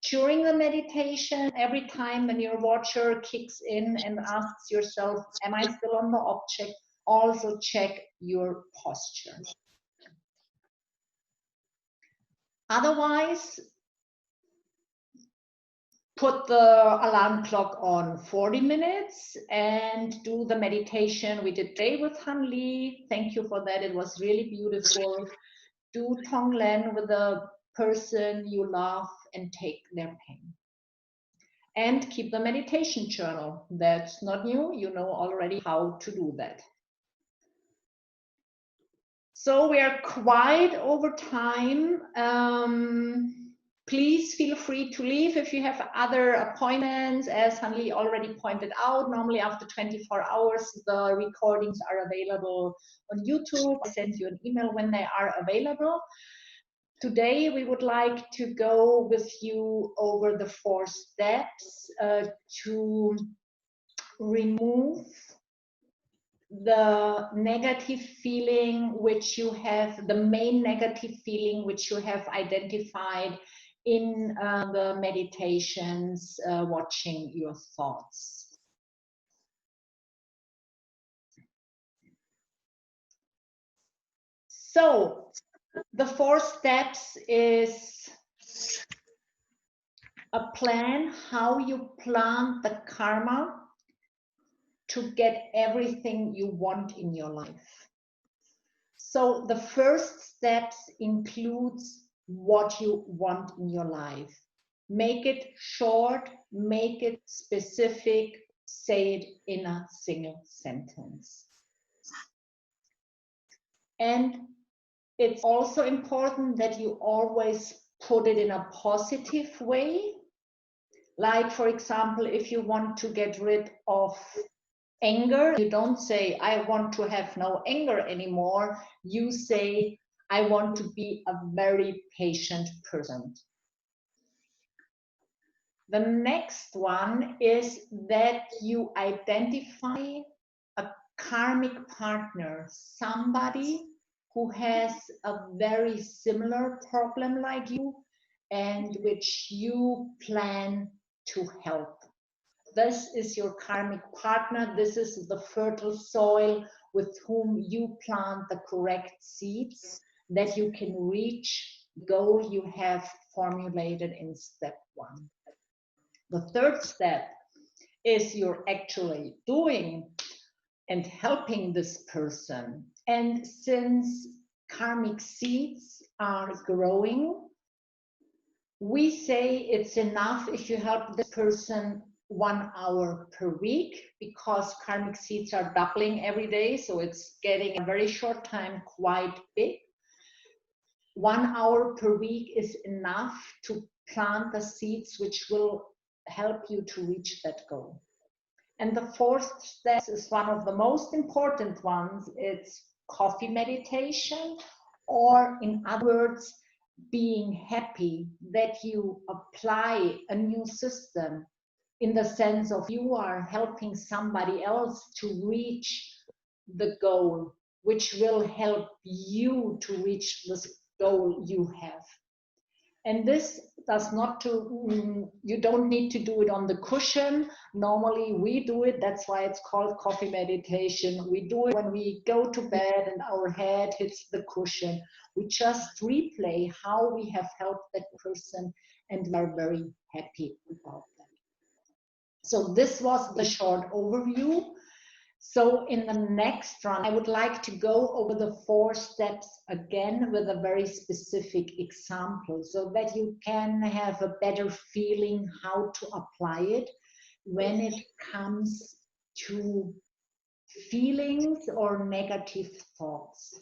Speaker 2: during the meditation, every time when your watcher kicks in and asks yourself, am I still on the object? Also check your posture. Otherwise, put the alarm clock on 40 minutes and do the meditation we did today with Hanlie. Thank you for that. It was really beautiful. Do Tong-Len with the person you love and take their pain. And keep the meditation journal. That's not new. You know already how to do that. So we are quite over time. Please feel free to leave if you have other appointments. As Hanlie already pointed out, normally after 24 hours, the recordings are available on YouTube. I send you an email when they are available. Today, we would like to go with you over the 4 steps to remove the negative feeling which you have, the main negative feeling which you have identified in the meditations, watching your thoughts. So the 4 steps is a plan how you plant the karma to get everything you want in your life. So the first steps includes what you want in your life. Make it short, make it specific, say it in a single sentence. And it's also important that you always put it in a positive way. Like, for example, if you want to get rid of anger, you don't say, I want to have no anger anymore. You say, I want to be a very patient person. The next one is that you identify a karmic partner, somebody who has a very similar problem like you and which you plan to help. This is your karmic partner. This is the fertile soil with whom you plant the correct seeds that you can reach goal you have formulated in step 1. The third step is you're actually doing and helping this person. And since karmic seeds are growing, we say it's enough if you help this person 1 hour per week, because karmic seeds are doubling every day, so it's getting a very short time quite big. 1 hour per week is enough to plant the seeds which will help you to reach that goal. And the fourth step is one of the most important ones. It's coffee meditation, or in other words, being happy that you apply a new system, in the sense of you are helping somebody else to reach the goal, which will help you to reach this goal you have. And this does not you don't need to do it on the cushion. Normally we do it, that's why it's called coffee meditation. We do it when we go to bed and our head hits the cushion. We just replay how we have helped that person, and we are very happy about that. So this was the short overview. So in the next round, I would like to go over the 4 steps again with a very specific example, so that you can have a better feeling how to apply it when it comes to feelings or negative thoughts.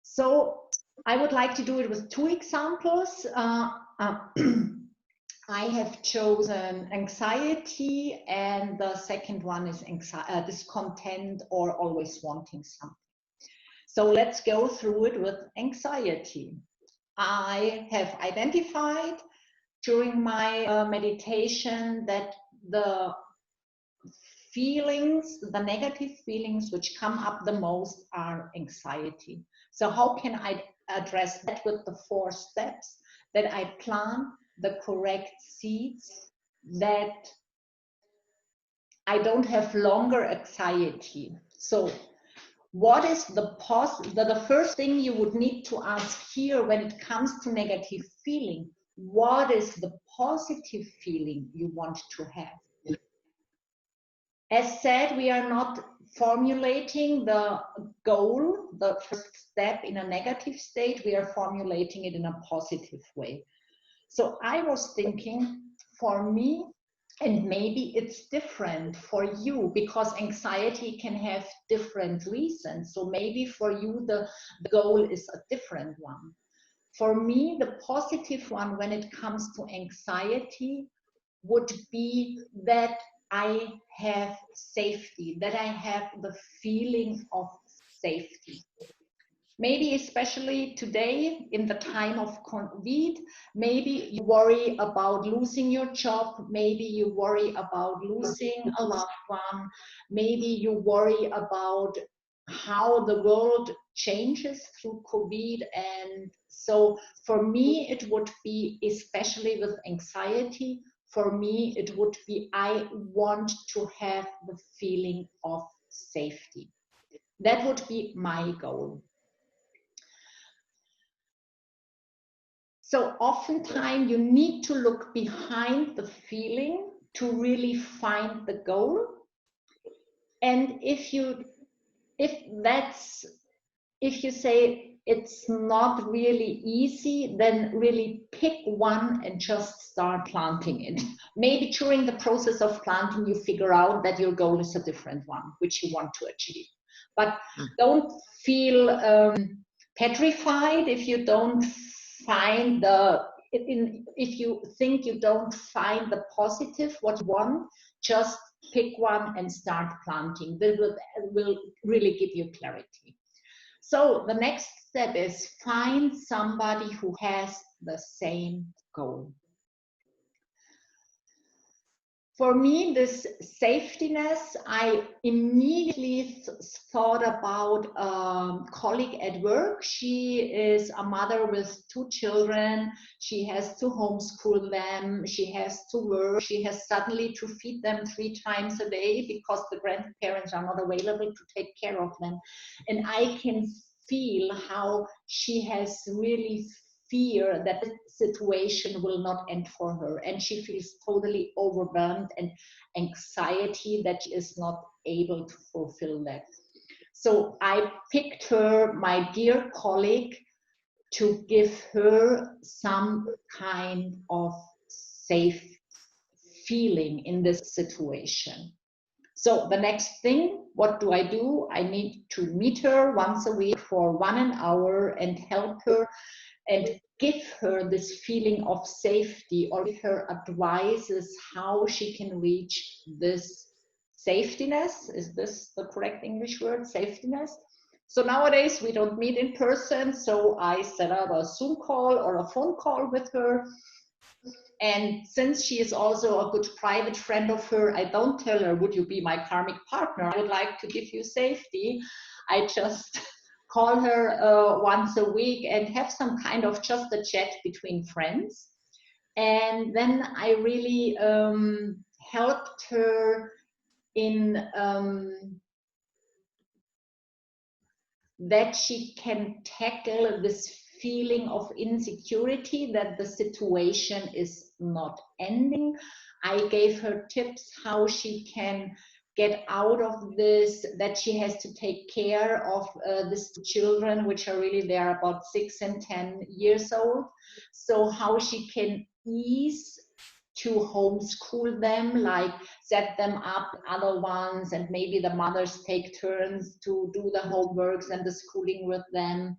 Speaker 2: So I would like to do it with 2 examples. I have chosen anxiety, and the second one is discontent or always wanting something. So let's go through it with anxiety. I have identified during my meditation that the feelings, the negative feelings which come up the most are anxiety. So how can I address that with the 4 steps? That I plant the correct seeds, that I don't have longer anxiety. So what is the first thing you would need to ask here when it comes to negative feeling? What is the positive feeling you want to have? As said, we are not formulating the goal, the first step, in a negative state. We are formulating it in a positive way. So I was thinking, for me, and maybe it's different for you, because anxiety can have different reasons. So maybe for you, the goal is a different one. For me, the positive one when it comes to anxiety would be that I have safety, that I have the feeling of safety. Maybe especially today in the time of COVID, maybe you worry about losing your job, maybe you worry about losing a loved one, maybe you worry about how the world changes through COVID. And so for me, it would be, especially with anxiety, for me, it would be, I want to have the feeling of safety. That would be my goal. So oftentimes you need to look behind the feeling to really find the goal. And if you say it's not really easy, then really pick one and just start planting it. Maybe during the process of planting, you figure out that your goal is a different one, which you want to achieve. But don't feel petrified if you don't find if you think you don't find the positive, what you want, just pick one and start planting. That will really give you clarity. So the next step is find somebody who has the same goal. For me, this safetiness, I immediately thought about a colleague at work. She is a mother with 2 children. She has to homeschool them. She has to work. She has suddenly to feed them 3 times a day because the grandparents are not available to take care of them. And I can feel how she has really fear that the situation will not end for her, and she feels totally overwhelmed and anxiety that she is not able to fulfill that. So I picked her, my dear colleague, to give her some kind of safe feeling in this situation. So the next thing, what do? I need to meet her once a week for 1 hour and help her and give her this feeling of safety, or give her advices how she can reach this safetiness. Is this the correct English word, safetiness? So nowadays we don't meet in person, so I set up a Zoom call or a phone call with her. And since she is also a good private friend of her, I don't tell her, would you be my karmic partner? I would like to give you safety. I just call her once a week and have some kind of just a chat between friends. And then I really helped her in that she can tackle this feeling of insecurity, that the situation is not ending. I gave her tips how she can get out of this, that she has to take care of these children, which are really, they're about 6 and 10 years old. So how she can ease to homeschool them, like set them up other ones, and maybe the mothers take turns to do the homeworks and the schooling with them.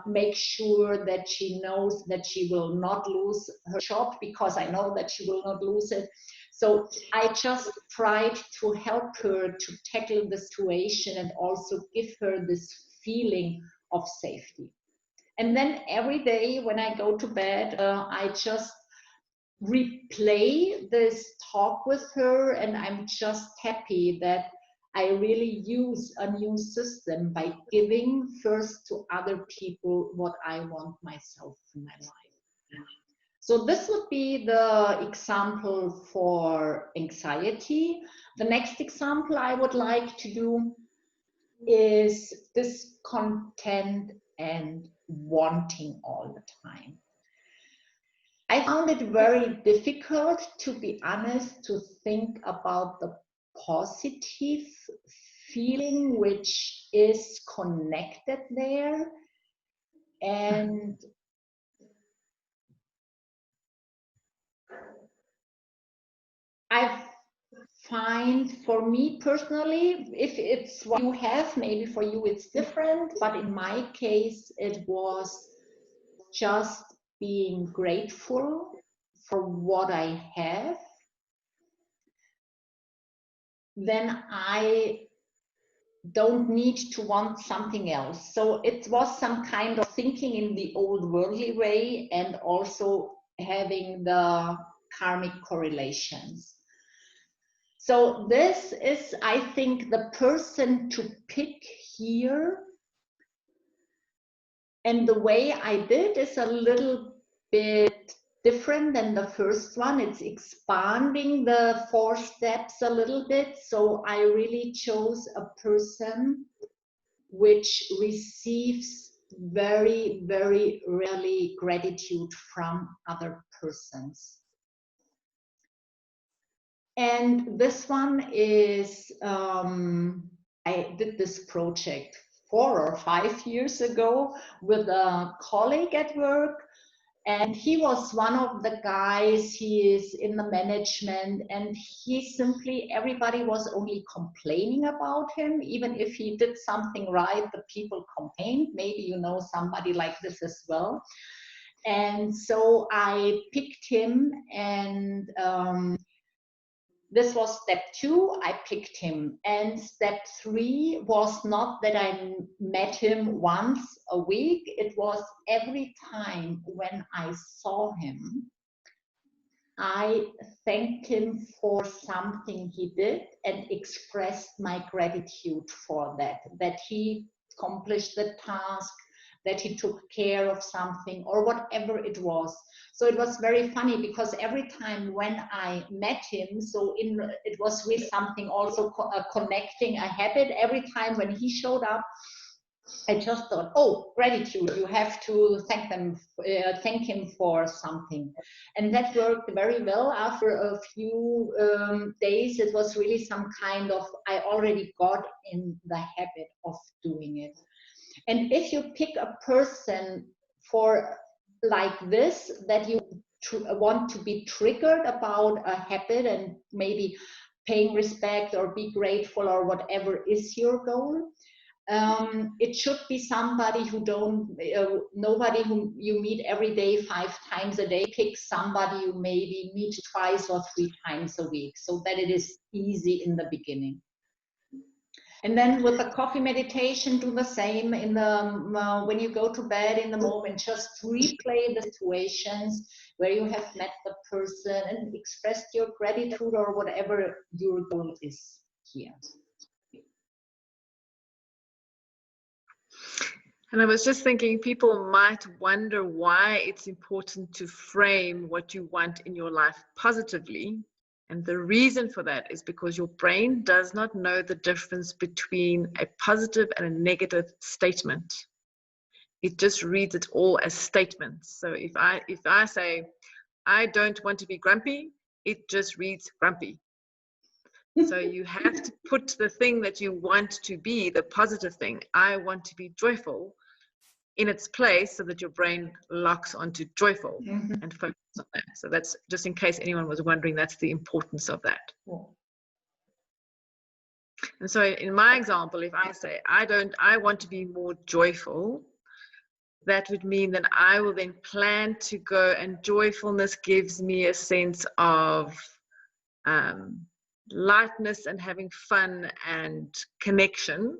Speaker 2: Make sure that she knows that she will not lose her job, because I know that she will not lose it. So I just tried to help her to tackle the situation and also give her this feeling of safety. And then every day when I go to bed, I just replay this talk with her, and I'm just happy that I really use a new system by giving first to other people what I want myself in my life. So this would be the example for anxiety. The next example I would like to do is discontent and wanting all the time. I found it very difficult, to be honest, to think about the positive feeling which is connected there. And I find, for me personally, if it's what you have, maybe for you it's different, but in my case it was just being grateful for what I have. Then I don't need to want something else. So it was some kind of thinking in the old worldly way, and also having the karmic correlations. So this is, I think, the person to pick here. And the way I did is a little bit different than the first one. It's expanding the 4 steps a little bit. So I really chose a person which receives very, very rarely gratitude from other persons. And this one is, I did this project 4 or 5 years ago with a colleague at work, and he was one of the guys, he is in the management, and he simply, everybody was only complaining about him. Even if he did something right, the people complained. Maybe you know somebody like this as well. And so I picked him, and this was step 2, I picked him. And step 3 was not that I met him once a week, it was every time when I saw him, I thanked him for something he did and expressed my gratitude for that, that he accomplished the task, that he took care of something, or whatever it was. So it was very funny, because every time when I met him, so it was really something also connecting a habit. Every time when he showed up, I just thought, oh, gratitude, you have to thank them, thank him for something. And that worked very well. After a few days, it was really some kind of, I already got in the habit of doing it. And if you pick a person for like this, that you want to be triggered about a habit and maybe paying respect or be grateful or whatever is your goal, it should be somebody who nobody who you meet every day 5 times a day. Pick somebody you maybe meet 2 or 3 times a week, so that it is easy in the beginning. And then with the coffee meditation, do the same. In the when you go to bed in the moment, just replay the situations where you have met the person and expressed your gratitude or whatever your goal is here.
Speaker 1: And I was just thinking, people might wonder why it's important to frame what you want in your life positively. And the reason for that is because your brain does not know the difference between a positive and a negative statement. It just reads it all as statements. So if I say, I don't want to be grumpy, it just reads grumpy. So you have to put the thing that you want to be, the positive thing, I want to be joyful, in its place so that your brain locks onto joyful and focuses on that. So that's just in case anyone was wondering, that's the importance of that. And so in my example, if I say, I want to be more joyful, that would mean that I will then plan to go, and joyfulness gives me a sense of lightness and having fun and connection.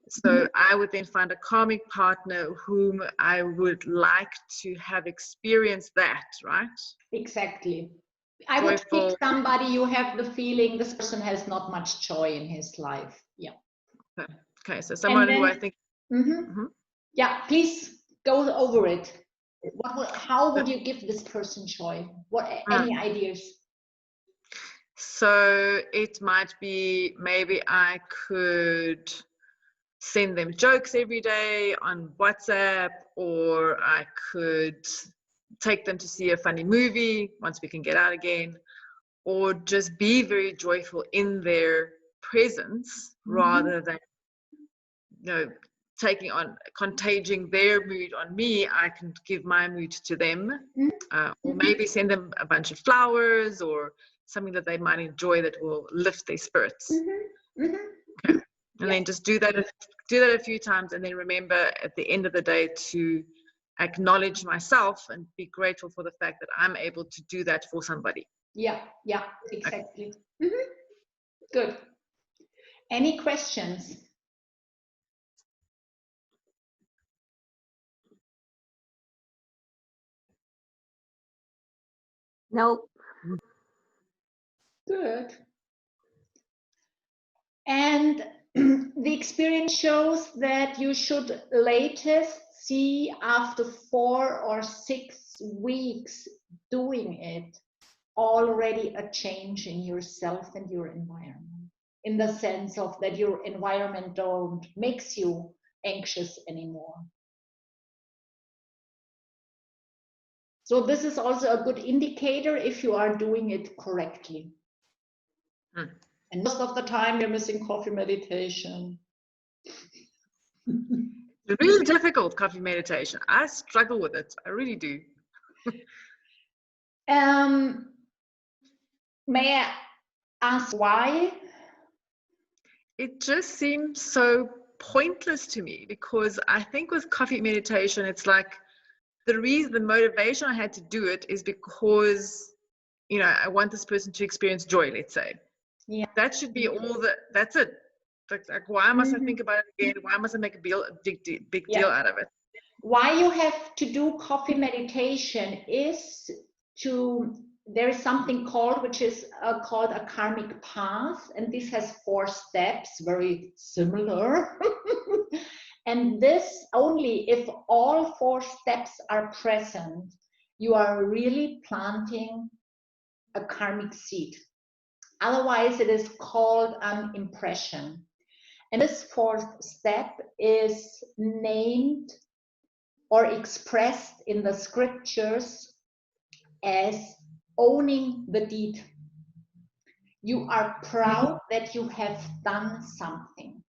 Speaker 1: So I would then find a karmic partner whom I would like to have experienced that, right?
Speaker 2: Exactly. I would pick somebody you have the feeling this person has not much joy in his life. Yeah.
Speaker 1: Okay, so someone who I think...
Speaker 2: Yeah, please go over it. How would you give this person joy? Any ideas?
Speaker 1: So it might be, maybe I could send them jokes every day on WhatsApp, or I could take them to see a funny movie once we can get out again, or just be very joyful in their presence rather than, contaging their mood on me. I can give my mood to them, or maybe send them a bunch of flowers or something that they might enjoy that will lift their spirits. Okay. And then just do that a few times, and then remember at the end of the day to acknowledge myself and be grateful for the fact that I'm able to do that for somebody.
Speaker 2: Yeah, exactly. Good. Any questions?
Speaker 3: No.
Speaker 2: Good. And the experience shows that you should latest see after 4 or 6 weeks doing it already a change in yourself and your environment, in the sense of that your environment don't makes you anxious anymore. So this is also a good indicator if you are doing it correctly. And most of the time you're missing coffee meditation.
Speaker 1: It's really difficult, coffee meditation. I struggle with it. I really do.
Speaker 2: May I ask why?
Speaker 1: It just seems so pointless to me, because I think with coffee meditation, it's like the motivation I had to do it is because, I want this person to experience joy, let's say. Yeah. That should be that's it. Like why must I think about it again? Why must I make a big deal out of it?
Speaker 2: Why you have to do coffee meditation is there is something which is called a karmic path, and this has 4 steps, very similar. And this only if all 4 steps are present, you are really planting a karmic seed. Otherwise, it is called an impression. And this fourth step is named or expressed in the scriptures as owning the deed. You are proud that you have done something.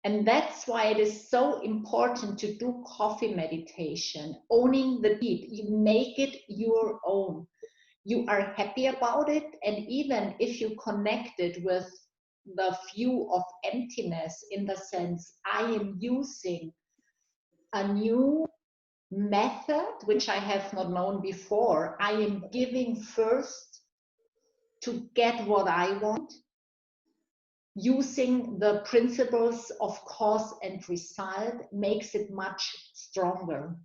Speaker 2: And that's why it is so important to do coffee meditation, owning the deed. You make it your own. You are happy about it. And even if you connect it with the view of emptiness, in the sense, I am using a new method, which I have not known before. I am giving first to get what I want, using the principles of cause and result makes it much stronger.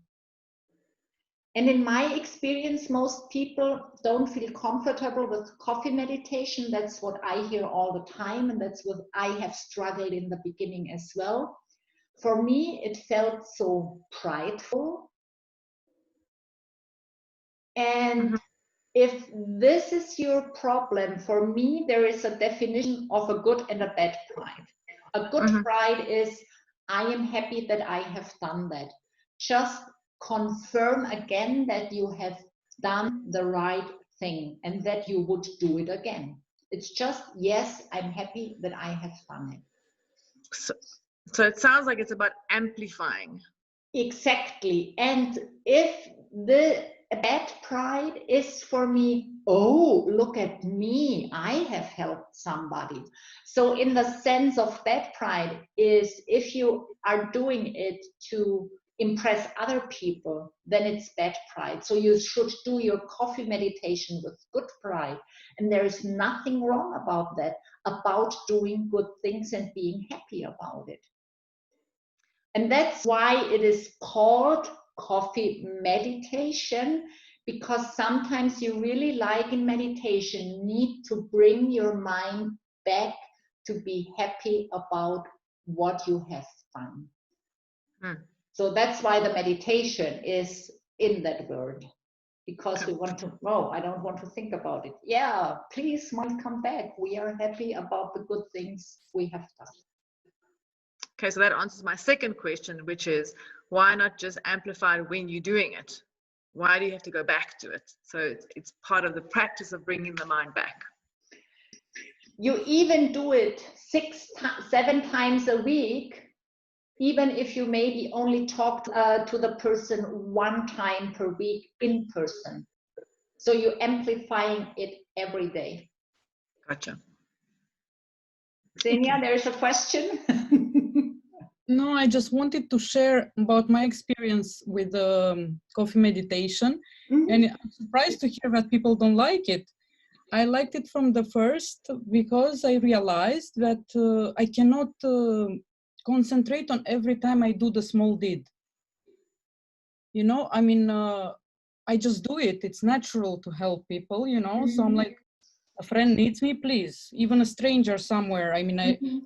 Speaker 2: And in my experience, most people don't feel comfortable with coffee meditation. That's what I hear all the time, and that's what I have struggled in the beginning as well. For me, it felt so prideful. And if this is your problem, for me, there is a definition of a good and a bad pride. A good pride is, I am happy that I have done that. Just confirm again that you have done the right thing and that you would do it again. It's just, yes, I'm happy that I have done it.
Speaker 1: So it sounds like it's about amplifying.
Speaker 2: Exactly. And if the bad pride is for me, oh, look at me, I have helped somebody. So in the sense of bad pride is, if you are doing it to impress other people, then it's bad pride. So you should do your coffee meditation with good pride. And there is nothing wrong about that, about doing good things and being happy about it. And that's why it is called coffee meditation, because sometimes you really, like in meditation, need to bring your mind back to be happy about what you have done. So that's why the meditation is in that word, because we want to, oh, I don't want to think about it. Yeah, please, mind, come back. We are happy about the good things we have done.
Speaker 1: Okay, so that answers my second question, which is, why not just amplify when you're doing it? Why do you have to go back to it? So it's part of the practice of bringing the mind back.
Speaker 2: You even do it 6-7 times a week, even if you maybe only talk to the person 1 time per week in person. So you're amplifying it every day.
Speaker 1: Gotcha.
Speaker 2: Xenia, there's a question.
Speaker 4: No, I just wanted to share about my experience with coffee meditation. And I'm surprised to hear that people don't like it. I liked it from the first because I realized that I cannot concentrate on every time I do the small deed. You know, I mean, I just do it. It's natural to help people, you know. So I'm like, a friend needs me, please. Even a stranger somewhere. I mean,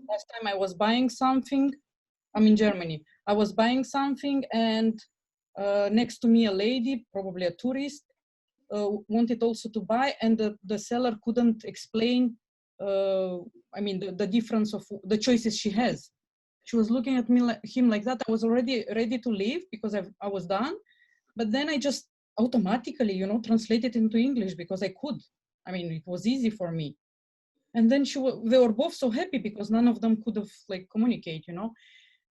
Speaker 4: last time I was buying something. I'm in Germany. I was buying something, and next to me a lady, probably a tourist, wanted also to buy, and the seller couldn't explain, I mean, the difference of the choices she has. She was looking at me him like that. I was already ready to leave because I was done. But then I just automatically, you know, translated into English because I could. I mean, it was easy for me. And then they were both so happy because none of them could have like communicate, you know.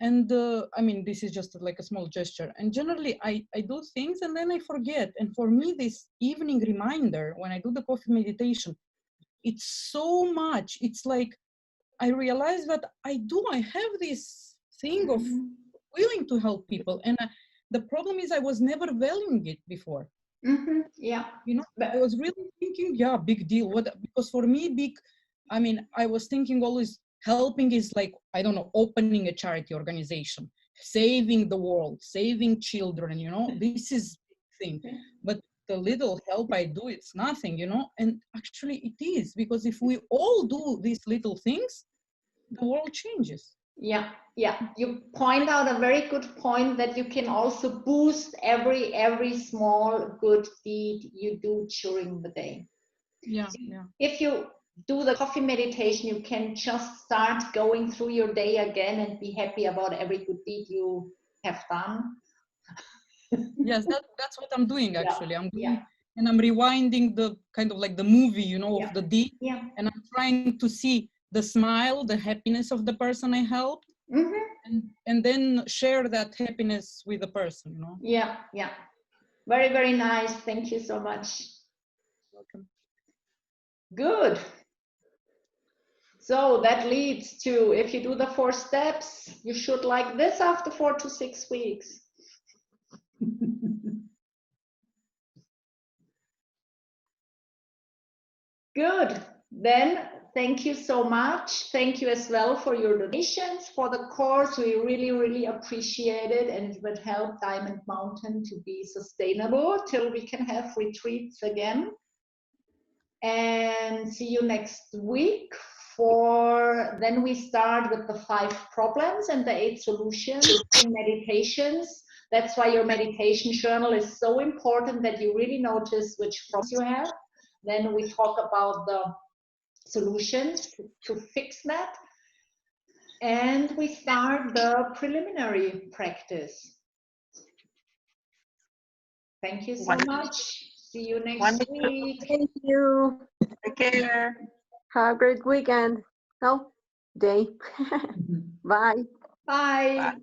Speaker 4: And I mean, this is just like a small gesture. And generally, I do things and then I forget. And for me, this evening reminder, when I do the coffee meditation, it's so much. It's like, I realize that I have this thing of willing to help people. And the problem is I was never valuing it before.
Speaker 2: Yeah.
Speaker 4: You know, I was really thinking, yeah, big deal. Because for me, I mean, I was thinking always, helping is like, I don't know, opening a charity organization, saving the world, saving children, you know, this is thing. But the little help I do, it's nothing, you know, and actually it is, because if we all do these little things, the world changes.
Speaker 2: Yeah, yeah. You point out a very good point that you can also boost every small good deed you do during the day.
Speaker 4: Yeah, yeah.
Speaker 2: If you do the coffee meditation, you can just start going through your day again and be happy about every good deed you have done.
Speaker 4: Yes, that's what I'm doing actually. I'm doing,
Speaker 2: Yeah.
Speaker 4: and I'm rewinding the kind of like the movie, you know,
Speaker 2: Yeah.
Speaker 4: of the deed,
Speaker 2: Yeah.
Speaker 4: and I'm trying to see the smile, the happiness of the person I helped, and then share that happiness with the person, you know.
Speaker 2: Yeah, yeah. Very, very nice. Thank you so much.
Speaker 4: Welcome.
Speaker 2: Good. So that leads to, if you do the 4 steps, you should like this after 4 to 6 weeks. Good. Then thank you so much. Thank you as well for your donations for the course. We really, really appreciate it, and it would help Diamond Mountain to be sustainable till we can have retreats again. And see you next week. Then we start with the 5 problems and the 8 solutions in meditations. That's why your meditation journal is so important, that you really notice which problems you have. Then we talk about the solutions to fix that. And we start the preliminary practice. Thank you so much. See you next week.
Speaker 3: Thank you.
Speaker 1: Take care.
Speaker 3: Have a great weekend. No, day. Bye.
Speaker 2: Bye.
Speaker 1: Bye.